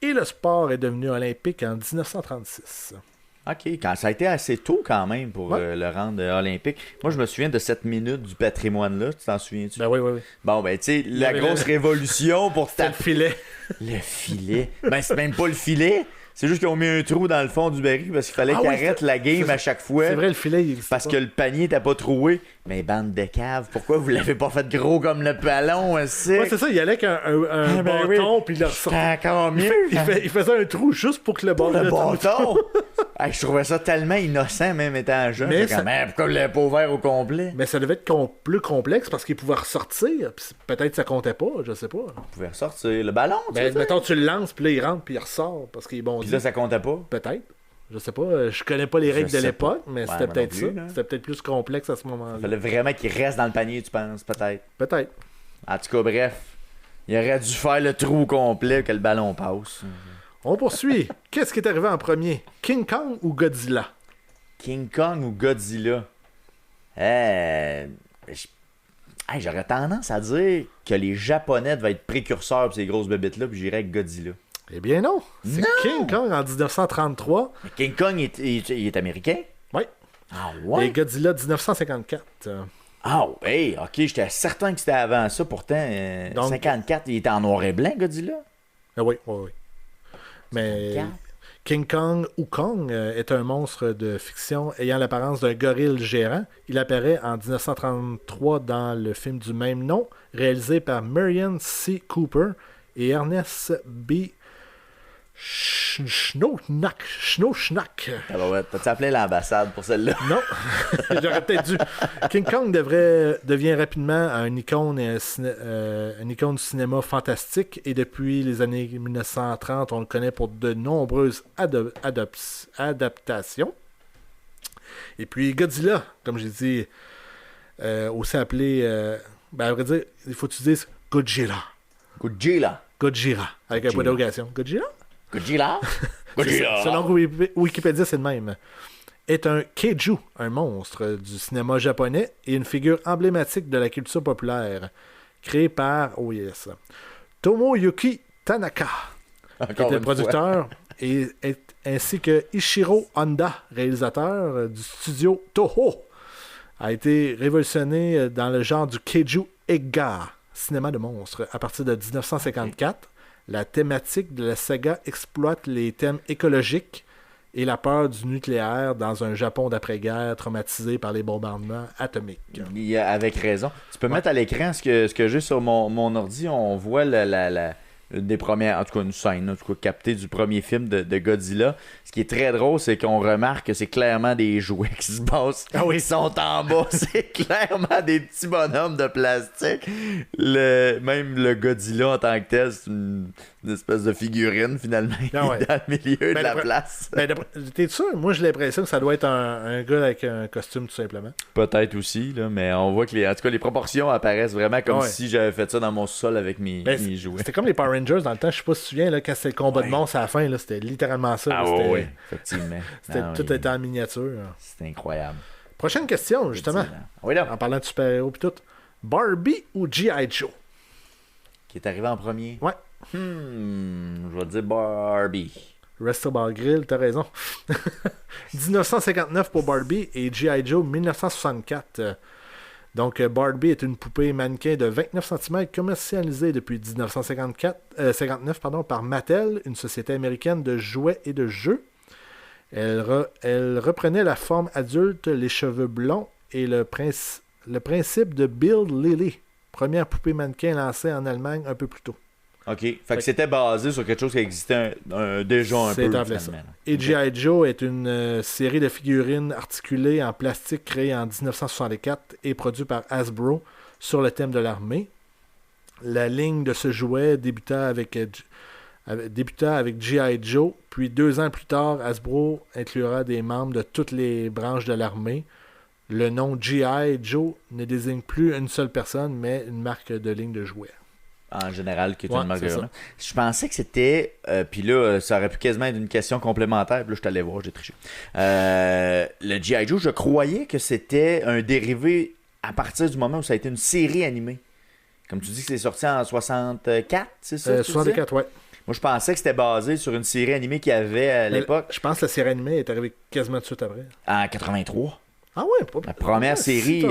et le sport est devenu olympique en 1936. OK, ça a été assez tôt quand même pour Ouais. le rendre olympique. Moi, je me souviens de cette minute du patrimoine-là, tu t'en souviens-tu? Ben oui. Bon, ben tu sais, la avait grosse révolution pour C'était le taper filet. le filet. Ben c'est même pas le filet, c'est juste qu'ils ont mis un trou dans le fond du baril parce qu'il fallait qu'ils arrêtent la game à chaque fois. C'est vrai, le filet, il existe Parce pas. que le panier n'était pas troué. Mais bande de cave, pourquoi vous l'avez pas fait gros comme le ballon, aussi? Ouais, c'est ça, il allait avec un ben bâton, puis il le ressortait. Encore mieux. Il faisait un trou juste pour que le ballon... Le bâton! Hey, je trouvais ça tellement innocent, même étant jeune. Mais J'étais comme, ça- pourquoi vous l'avez pas ouvert au complet? Mais ça devait être plus complexe parce qu'il pouvait ressortir. Puis peut-être ça comptait pas, je sais pas. Vous pouvez ressortir le ballon, tu Ben, veux dire? mettons, tu le lances, puis là, il rentre, puis il ressort parce qu'il est bon. Puis là, ça comptait pas. Peut-être. Je sais pas. Je connais pas les règles Je de sais l'époque, pas. mais Ouais, c'était moi peut-être non plus, ça. là. C'était peut-être plus complexe à ce moment-là. Il fallait vraiment qu'il reste dans le panier, tu penses, peut-être. Peut-être. En tout cas, bref. Il aurait dû faire le trou au complet que le ballon passe. On poursuit. Qu'est-ce qui est arrivé en premier? King Kong ou Godzilla? King Kong ou Godzilla? J'aurais tendance à dire que les Japonais devaient être précurseurs pour ces grosses bébites-là, puis j'irais avec Godzilla. Eh bien non. C'est Non! King Kong en 1933. Mais King Kong, il est américain? Oui. Ah Et ouais? Godzilla 1954. Ah ouais, ok, j'étais certain que c'était avant ça, pourtant. Donc- 54, il était en noir et blanc, Godzilla? Oui. Mais 54. King Kong ou Kong est un monstre de fiction ayant l'apparence d'un gorille géant. Il apparaît en 1933 dans le film du même nom, réalisé par Marion C. Cooper et Ernest B. Schnoschnack. Ah bah ouais, t'as-tu appelé l'ambassade pour celle-là? Non, j'aurais peut-être dû. King Kong devient rapidement une icône du cinéma fantastique et depuis les années 1930, on le connaît pour de nombreuses adaptations. Et puis Godzilla, comme j'ai dit, aussi appelé, à vrai dire, il faut que tu dises Godzilla. Godzilla. Godzilla, avec un point d'érogation. Godzilla? Godzilla? C'est Godzilla. ça. Selon Wikipédia, c'est le même. Est un kaiju, un monstre du cinéma japonais et une figure emblématique de la culture populaire, créé par, Tomoyuki Tanaka, qui Encore était une producteur, ainsi que Ishiro Honda, réalisateur du studio Toho, a été révolutionné dans le genre du kaiju Ega, cinéma de monstres, à partir de 1954. La thématique de la saga exploite les thèmes écologiques et la peur du nucléaire dans un Japon d'après-guerre traumatisé par les bombardements atomiques. Avec raison. Tu peux mettre à l'écran ce que j'ai sur mon ordi. On voit une des premières, en tout cas une scène, en tout cas captée du premier film de Godzilla. Ce qui est très drôle, c'est qu'on remarque que c'est clairement des jouets qui se passent. Ah oui. Ils sont en bas. C'est clairement des petits bonhommes de plastique. Même le Godzilla en tant que tel, c'est une espèce de figurine finalement Ah ouais. dans le milieu de la place. T'es sûr? Moi, j'ai l'impression que ça doit être un gars avec un costume, tout simplement. Peut-être aussi, là, mais on voit que en tout cas, les proportions apparaissent vraiment comme si j'avais fait ça dans mon sol avec mes jouets. C'était comme les Power Rangers dans le temps, je sais pas si tu te souviens, là, quand c'était le combat de monstres à la fin, là, c'était littéralement ça. Ah là, oui, effectivement. Tout était en miniature. C'était incroyable. Prochaine question, justement. Oui, là. En parlant de super-héros pis tout. Barbie ou G.I. Joe? Qui est arrivé en premier? Ouais. Je vais dire Barbie. Resto Bar Grill, t'as raison. 1959 pour Barbie et G.I. Joe 1964. Donc, Barbie est une poupée mannequin de 29 cm commercialisée depuis 1959 par Mattel, une société américaine de jouets et de jeux. Elle reprenait la forme adulte, les cheveux blonds et le principe de Build Lily, première poupée mannequin lancée en Allemagne un peu plus tôt. OK. Fait que c'était basé sur quelque chose qui existait déjà un peu. Ça. Et G.I. Joe est une série de figurines articulées en plastique créée en 1964 et produite par Hasbro sur le thème de l'armée. La ligne de ce jouet débuta avec G.I. Joe, puis 2 ans plus tard, Hasbro inclura des membres de toutes les branches de l'armée. Le nom G.I. Joe ne désigne plus une seule personne, mais une marque de ligne de jouets. En général, qui est une marque de jouets. Je pensais que c'était... puis là, ça aurait pu quasiment être une question complémentaire. Puis là, je t'allais voir, j'ai triché. Le G.I. Joe, je croyais que c'était un dérivé à partir du moment où ça a été une série animée. Comme tu dis que c'est sorti en 64, c'est ça? 64, ouais. Moi, je pensais que c'était basé sur une série animée qu'il y avait à l'époque. Je pense que la série animée est arrivée quasiment tout de suite après. En 83. Ah ouais, pas la première série,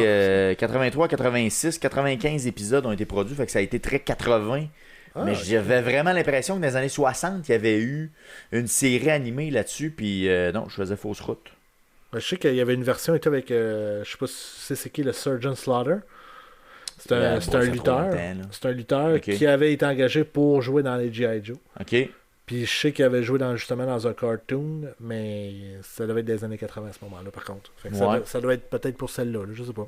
83, 86, 95 épisodes ont été produits, fait que ça a été très 80. Mais j'avais vraiment l'impression que dans les années 60, il y avait eu une série animée là-dessus, puis non, je faisais fausse route. Je sais qu'il y avait une version avec, je sais pas si c'est qui, le Surgeon Slaughter. C'est un lutteur. C'est un lutteur qui avait été engagé pour jouer dans les G.I. Joe. OK. Puis je sais qu'il avait joué justement dans un cartoon, mais ça devait être des années 80 à ce moment-là, par contre. Fait que ça doit être peut-être pour celle-là, je sais pas.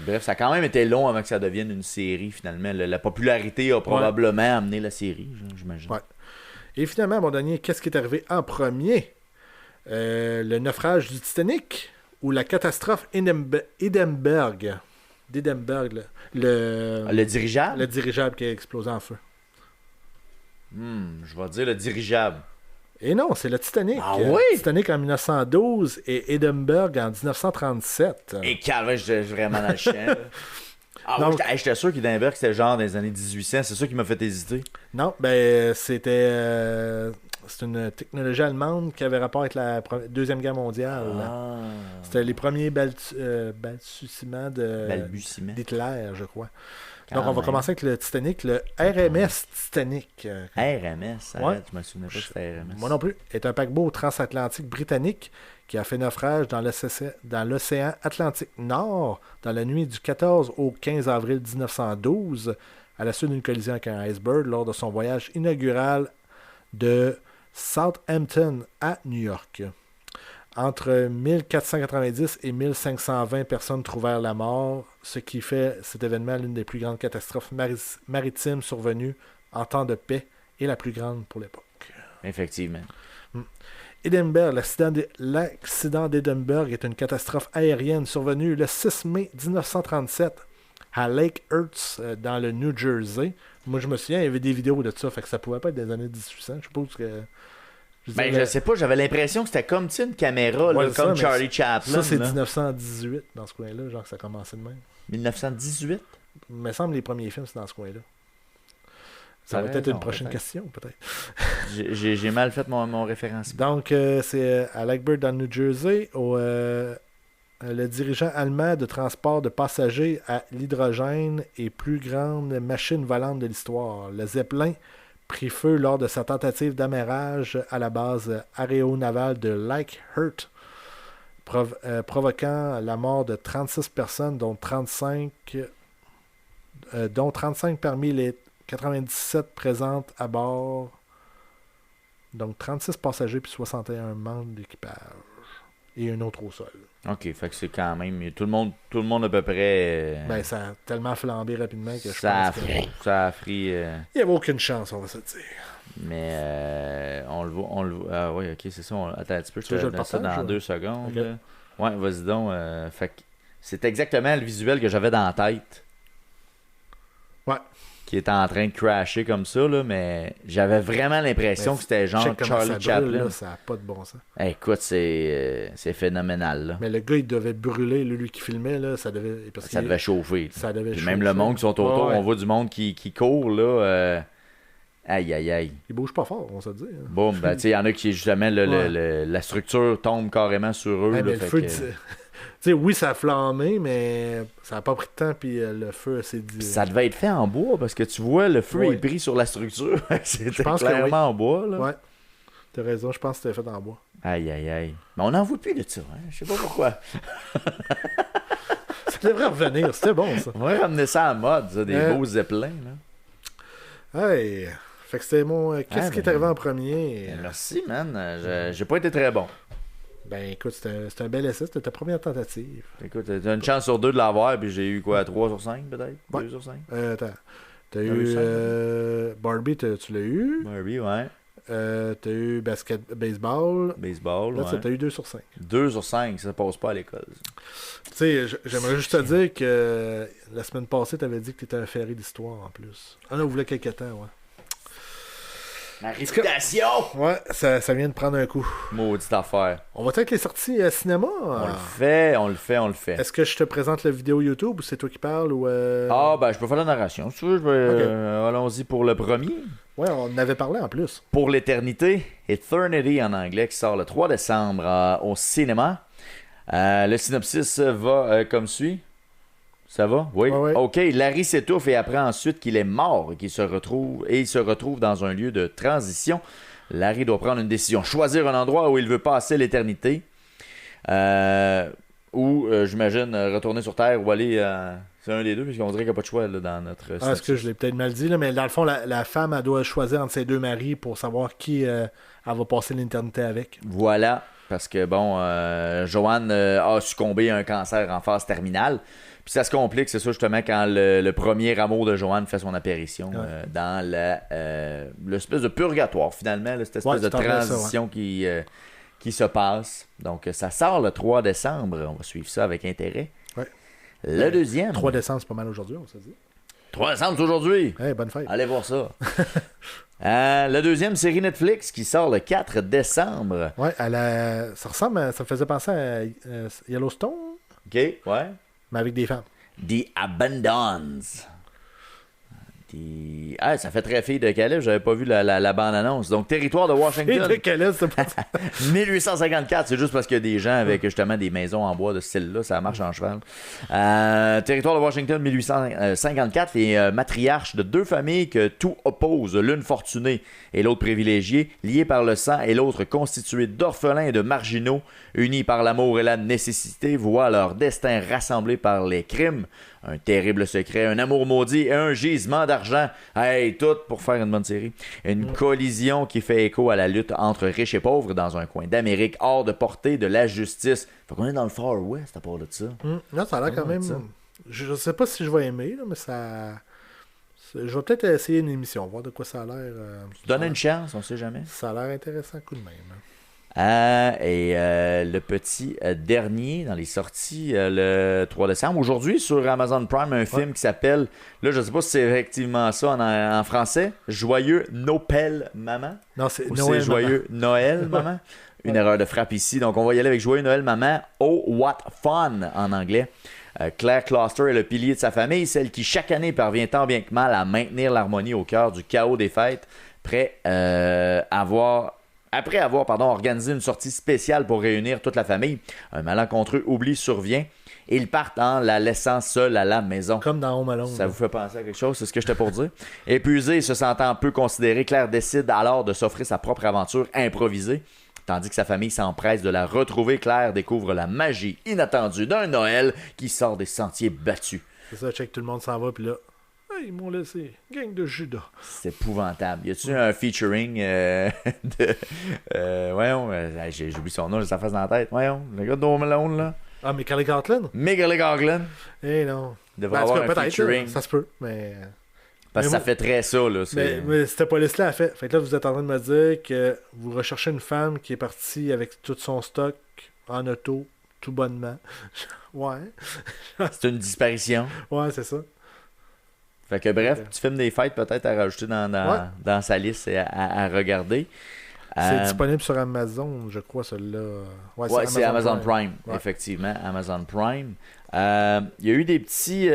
Bref, ça a quand même été long avant que ça devienne une série, finalement. La popularité a probablement amené la série, j'imagine. Ouais. Et finalement, mon dernier, qu'est-ce qui est arrivé en premier? Le naufrage du Titanic ou la catastrophe Hindenburg? Le dirigeable? Le dirigeable qui a explosé en feu. Je vais dire le dirigeable. Et non, c'est le Titanic. Ah oui? Titanic en 1912 et Hindenburg en 1937. Et calme, je suis vraiment dans le champ. J'étais sûr qu'Hindenburg c'était genre dans les années 1800. C'est ça qui m'a fait hésiter. Non, ben c'était... c'est une technologie allemande qui avait rapport avec la Deuxième Guerre mondiale. C'était les premiers balbutiements d'Hitler, je crois. Donc, on va commencer avec le Titanic, le RMS Titanic. RMS? Arrête, je me souvenais pas que c'était RMS. Moi non plus. Est un paquebot transatlantique britannique qui a fait naufrage dans l'océan Atlantique Nord dans la nuit du 14 au 15 avril 1912 à la suite d'une collision avec un iceberg lors de son voyage inaugural de Southampton à New York. Entre 1490 et 1520 personnes trouvèrent la mort, ce qui fait cet événement l'une des plus grandes catastrophes maritimes survenues en temps de paix et la plus grande pour l'époque. Effectivement. Hindenburg, l'accident d'Hindenburg est une catastrophe aérienne survenue le 6 mai 1937 à Lake Hertz, dans le New Jersey. Moi, je me souviens, il y avait des vidéos de ça, fait que ça pouvait pas être des années 1800. Je suppose que... Je sais pas, j'avais l'impression que c'était comme une caméra, comme Charlie Chaplin. Ça, c'est 1918 dans ce coin-là, genre que ça commençait de même. 1918? Il me semble que les premiers films, c'est dans ce coin-là. Ça va peut-être une prochaine question, peut-être. J'ai mal fait mon référencement. Donc, c'est à Lakeburg, dans le New Jersey, le dirigeant allemand de transport de passagers à l'hydrogène et plus grande machine volante de l'histoire. Le Zeppelin prit feu lors de sa tentative d'amarrage à la base aéronavale de Lake Hertz, provoquant la mort de 36 personnes, dont 35 parmi les 97 présentes à bord. Donc 36 passagers puis 61 membres d'équipage. Et un autre au sol. OK, fait que c'est quand même... Tout le monde à peu près... Ben, ça a tellement flambé rapidement que je ça pense que... Ça a frit... Il n'y avait aucune chance, on va se dire. Mais on le voit... Ah oui, OK, c'est ça. Attends un petit peu, je Tu veux que je te le donne ça partage, dans ou? 2 secondes. Ok. Là. Ouais, vas-y donc. Fait que c'est exactement le visuel que j'avais dans la tête. Ouais. Qui était en train de crasher comme ça, là, mais j'avais vraiment l'impression Ben, que c'était genre check comment ça Charlie brûle, Chaplin. là, ça n'a pas de bon sens. Écoute, c'est phénoménal. Là. Mais le gars, il devait brûler, lui qui filmait, là, ça devait... Parce Ça qu'il- devait chauffer. Ça devait Puis chauffer. même le monde qui sont autour, Ouais, ouais. on voit du monde qui court, là. Aïe, aïe, aïe. Il bouge pas fort, on se dit. Hein. Boum, ben, tu sais, il y en a qui, justement, la structure tombe carrément sur eux. Ouais, là, mais le fait feu, que- tu sais, oui, ça a flambé, mais ça n'a pas pris de temps, puis le feu s'est dit. Ça devait être fait en bois, parce que tu vois, le feu Ouais. est pris sur la structure. C'était pense que clairement oui. en bois, là. Ouais. T'as raison, je pense que c'était fait en bois. Aïe, aïe, aïe. Mais on n'en voit plus de ça, hein? Je sais pas pourquoi. Ça devrait revenir, c'était bon, ça. On va ramener ça à la mode, ça, des beaux zeppelins, là. Hey, fait que c'était mon... Qu'est-ce qui est arrivé en premier? Merci, man. J'ai pas été très bon. Ben, écoute, c'était un bel essai, c'était ta première tentative. Écoute, t'as une chance sur 2 de l'avoir, puis j'ai eu quoi, 3 sur 5 peut-être? Ouais. 2 sur 5? Attends. T'as Ah, eu... oui, Barbie, tu l'as eu. Barbie, ouais. T'as eu baseball. Baseball, Là, ouais. t'as eu 2 sur 5. 2 sur 5, ça passe pas à l'école. Tu sais, j'aimerais juste te dire que la semaine passée, t'avais dit que t'étais un ferry d'histoire en plus. On a voulu quelques temps, ouais. Ma réputation! Ouais, ça vient de prendre un coup. Maudite affaire. On va avec les sorties cinéma. On le fait. Est-ce que je te présente la vidéo YouTube ou c'est toi qui parles ou Ah, ben, je peux faire la narration. Si tu veux, allons-y pour le premier. Ouais, on en avait parlé en plus. Pour l'éternité, Eternity en anglais, qui sort le 3 décembre au cinéma. Le synopsis va comme suit. Ça va? Oui. Ouais. OK, Larry s'étouffe et apprend ensuite qu'il est mort et il se retrouve dans un lieu de transition. Larry doit prendre une décision, choisir un endroit où il veut passer l'éternité. Ou, j'imagine, retourner sur Terre ou aller... c'est un des deux, puisqu'on dirait qu'il n'y a pas de choix là, dans notre Ah, est-ce que je l'ai peut-être mal dit, là, mais dans le fond, la femme, elle doit choisir entre ses deux maris pour savoir qui elle va passer l'éternité avec. Voilà, parce que, bon, Joanne a succombé à un cancer en phase terminale. Puis ça se complique, c'est ça, justement, quand le premier amour de Joanne fait son apparition dans l'espèce de purgatoire, finalement, là, cette espèce de transition qui se passe. Donc, ça sort le 3 décembre. On va suivre ça avec intérêt. Ouais. Le deuxième. 3 décembre, c'est pas mal aujourd'hui, on se dit. 3 décembre, c'est aujourd'hui. Hey, bonne fête. Allez voir ça. Le deuxième, série Netflix qui sort le 4 décembre. Ouais, ça ressemble, ça me faisait penser à Yellowstone, OK, ouais. mais avec des femmes. The Abandons. Ah, ça fait très fille de Calais, j'avais pas vu la bande-annonce. Donc, territoire de Et Washington. de quel est, c'est pas 1854, c'est juste parce qu'il y a des gens avec justement des maisons en bois de ce style-là, ça marche en cheval. Territoire de Washington, 1854, les matriarches de deux familles que tout oppose, l'une fortunée et l'autre privilégiée, liées par le sang et l'autre constituée d'orphelins et de marginaux, unis par l'amour et la nécessité, voient leur destin rassemblé par les crimes. Un terrible secret, un amour maudit et un gisement d'argent. Hey, tout pour faire une bonne série. Une collision qui fait écho à la lutte entre riches et pauvres dans un coin d'Amérique hors de portée de la justice. Fait qu'on est dans le Far West à part de ça. Non, ça a l'air quand même... Je sais pas si je vais aimer, là, mais ça... Je vais peut-être essayer une émission, voir de quoi ça a l'air. Donne une chance, on sait jamais. Ça a l'air intéressant, coup de même. Le petit dernier dans les sorties le 3 décembre. Aujourd'hui, sur Amazon Prime, un film qui s'appelle, là, je sais pas si c'est effectivement ça en français, Joyeux Nopel Maman. Non, c'est Ou Noël, c'est Joyeux Noël Maman. Une erreur de frappe ici. Donc, on va y aller avec Joyeux Noël Maman. Oh, what fun en anglais. Claire Closter est le pilier de sa famille, celle qui chaque année parvient tant bien que mal à maintenir l'harmonie au cœur du chaos des fêtes, après avoir organisé une sortie spéciale pour réunir toute la famille. Un malencontreux oubli survient et ils partent en la laissant seule à la maison. Comme dans Home Alone. Ça vous fait penser à quelque chose? C'est ce que j'étais pour dire. Épuisée et se sentant peu considérée, Claire décide alors de s'offrir sa propre aventure improvisée. Tandis que sa famille s'empresse de la retrouver, Claire découvre la magie inattendue d'un Noël qui sort des sentiers battus. C'est ça, check, tout le monde s'en va, puis là, ils m'ont laissé. Gang de Judas. C'est épouvantable. Y a-tu un featuring de. Voyons, j'ai oublié son nom, j'ai sa face dans la tête. Voyons, le gars de Home Alone, là. Ah, mais Macaulay Culkin? Macaulay Culkin. Eh non. Il devrait avoir un featuring. Ça se peut, mais. Parce que ça fait très ça, là. Mais cette police-là a fait. Fait que là, vous êtes en train de me dire que vous recherchez une femme qui est partie avec tout son stock en auto, tout bonnement. Ouais. C'est une disparition. Ouais, c'est ça. Fait que bref, petit film des fêtes peut-être à rajouter dans sa liste et à regarder. C'est disponible sur Amazon, je crois, celui-là. Ouais, c'est Amazon Prime. Ouais. Effectivement, Amazon Prime. Il y a eu des petits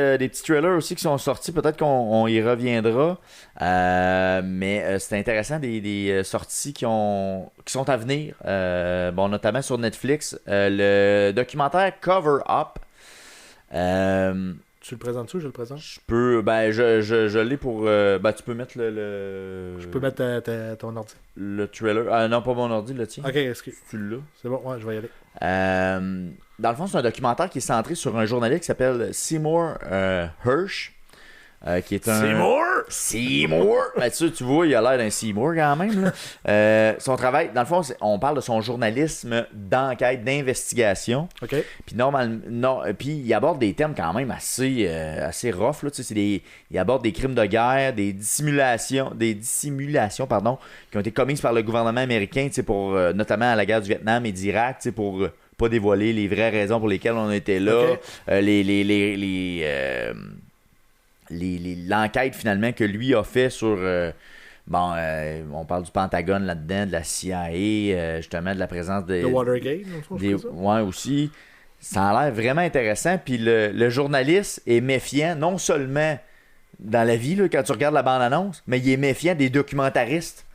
trailers aussi qui sont sortis, peut-être qu'on y reviendra. Mais c'est intéressant, des sorties qui sont à venir. Notamment sur Netflix. Le documentaire Cover Up. Tu le présentes-tu ou je le présente? Je peux. Je l'ai pour. Tu peux mettre le. Je peux mettre ton ordi. Le trailer. Non, pas mon ordi, le tien. Ok, excuse. Tu l'as. C'est bon, ouais, je vais y aller. Dans le fond, c'est un documentaire qui est centré sur un journaliste qui s'appelle Seymour Hersh. Qui est un... Seymour! Ben, tu vois, il a l'air d'un Seymour quand même. Là. Son travail, dans le fond, on parle de son journalisme d'enquête, d'investigation. OK. Puis il aborde des thèmes quand même assez rough. Là. Il aborde des crimes de guerre, des dissimulations qui ont été commises par le gouvernement américain pour notamment à la guerre du Vietnam et d'Irak, pour pas dévoiler les vraies raisons pour lesquelles on était là. Okay. L'enquête finalement que lui a fait sur on parle du Pentagone là-dedans, de la CIA, justement de la présence des Watergate, ouais, aussi. Ça a l'air vraiment intéressant. Puis le journaliste est méfiant non seulement dans la vie là, quand tu regardes la bande-annonce, mais il est méfiant des documentaristes.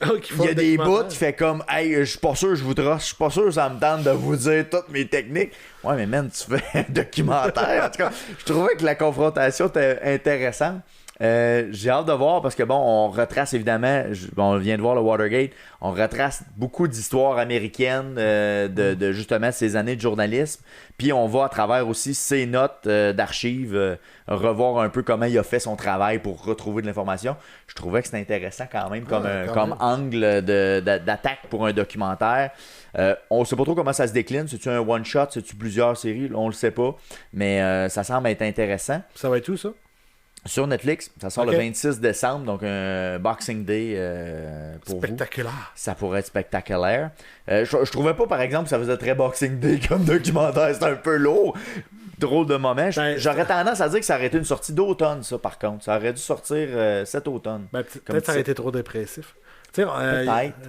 Il y a des bouts qui fait comme hey, je suis pas sûr je voudrais, je suis pas sûr ça me tente de vous dire toutes mes techniques. Ouais, mais man, tu fais un documentaire. En tout cas, je trouvais que la confrontation était intéressante. J'ai hâte de voir parce que on retrace évidemment, on vient de voir le Watergate, on retrace beaucoup d'histoires américaines de justement ces années de journalisme, puis on va à travers aussi ses notes d'archives revoir un peu comment il a fait son travail pour retrouver de l'information. Je trouvais que c'était intéressant quand même comme angle d'attaque pour un documentaire. On sait pas trop comment ça se décline, c'est-tu un one-shot, c'est-tu plusieurs séries, on le sait pas, mais ça semble être intéressant. Ça va être où ça? Sur Netflix, ça sort le 26 décembre, donc un Boxing Day pour spectaculaire. Vous. Ça pourrait être spectaculaire. Je trouvais pas, par exemple, que ça faisait très Boxing Day comme documentaire. C'était un peu lourd. Drôle de moment. J'aurais tendance à dire que ça aurait été une sortie d'automne, ça, par contre. Ça aurait dû sortir cet automne. Peut-être que ça aurait été trop dépressif.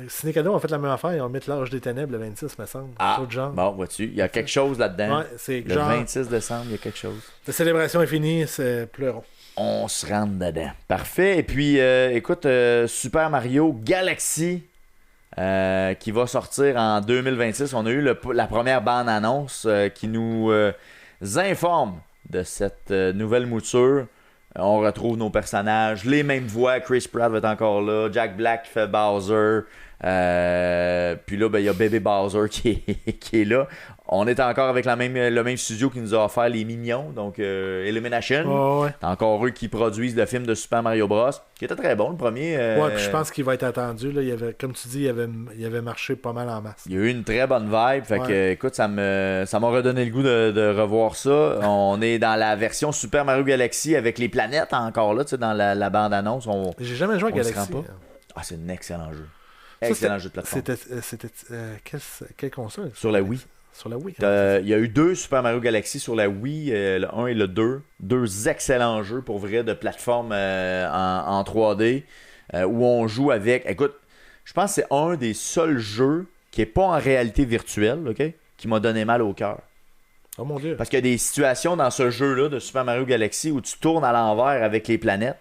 Ciné-Cadeau ont fait la même affaire. Ils ont mis l'âge des ténèbres le 26, me semble. Genre. Bon, vois-tu, il y a quelque chose là-dedans. Ouais, c'est le 26 décembre, il y a quelque chose. La célébration est finie, c'est pleurons. On se rentre dedans. Parfait. Et puis, écoute, Super Mario Galaxy qui va sortir en 2026. On a eu la première bande-annonce qui nous informe de cette nouvelle mouture. On retrouve nos personnages, les mêmes voix. Chris Pratt va être encore là. Jack Black qui fait Bowser. Puis là, il y a Baby Bowser qui est là. On est encore avec le même studio qui nous a offert les Minions, donc Illumination. Oh, ouais. C'est encore eux qui produisent le film de Super Mario Bros. Qui était très bon, le premier. Ouais, puis je pense qu'il va être attendu. Là. Comme tu dis, il avait marché pas mal en masse. Il y a eu une très bonne vibe. Fait que, écoute, ça m'a redonné le goût de revoir ça. On est dans la version Super Mario Galaxy avec les planètes encore là, tu sais, dans la bande-annonce. J'ai jamais joué à Galaxy. C'est un excellent jeu. Excellent jeu de plateforme. C'était quelle console? Sur la Wii. Sur la Wii. Il y a eu 2 Super Mario Galaxy sur la Wii, le 1 et le 2. 2 excellents jeux pour vrai de plateforme en 3D où on joue avec... Écoute, je pense que c'est un des seuls jeux qui est pas en réalité virtuelle, ok, qui m'a donné mal au cœur. Oh mon Dieu. Parce qu'il y a des situations dans ce jeu-là de Super Mario Galaxy où tu tournes à l'envers avec les planètes.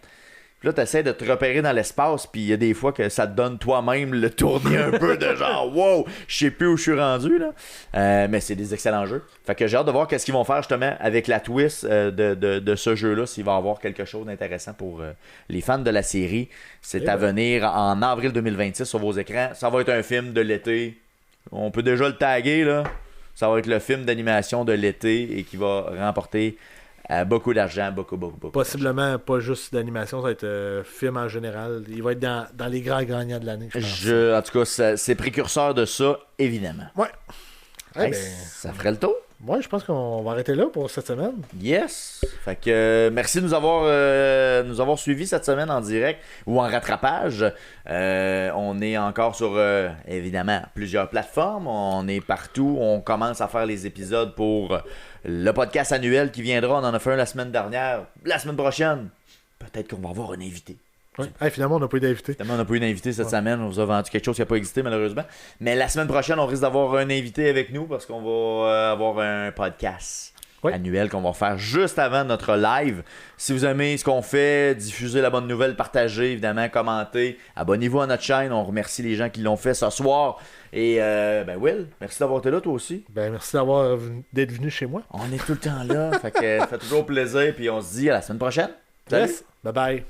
Puis là, tu essaies de te repérer dans l'espace, puis il y a des fois que ça te donne toi-même le tournis un peu de genre, wow, je sais plus où je suis rendu, là. Mais c'est des excellents jeux. Fait que j'ai hâte de voir qu'est-ce qu'ils vont faire justement avec la twist de ce jeu-là, s'il va y avoir quelque chose d'intéressant pour les fans de la série. C'est à venir en avril 2026 sur vos écrans. Ça va être un film de l'été. On peut déjà le taguer, là. Ça va être le film d'animation de l'été et qui va remporter beaucoup d'argent, beaucoup. Possiblement pas juste d'animation, ça va être film en général. Il va être dans les grands gagnants de l'année, je pense. En tout cas, c'est précurseur de ça, évidemment. Ouais. Hey, ça ferait le tour. Ouais, je pense qu'on va arrêter là pour cette semaine. Yes. Fait que merci de nous avoir suivis cette semaine en direct ou en rattrapage. On est encore sur, évidemment, plusieurs plateformes. On est partout. On commence à faire les épisodes pour le podcast annuel qui viendra. On en a fait un la semaine dernière. La semaine prochaine, peut-être qu'on va avoir un invité. Ouais. Hey, finalement, on n'a pas eu d'invité. Finalement, on n'a pas eu d'invité cette semaine. On vous a vendu quelque chose qui n'a pas existé, malheureusement. Mais la semaine prochaine, on risque d'avoir un invité avec nous parce qu'on va avoir un podcast annuel qu'on va faire juste avant notre live. Si vous aimez ce qu'on fait, diffusez la bonne nouvelle, partagez, évidemment, commentez. Abonnez-vous à notre chaîne. On remercie les gens qui l'ont fait ce soir. Et Will, merci d'avoir été là, toi aussi. Merci d'être venu chez moi. On est tout le temps là. Fait que ça fait toujours plaisir. Puis on se dit à la semaine prochaine. Salut. Yes. Bye bye.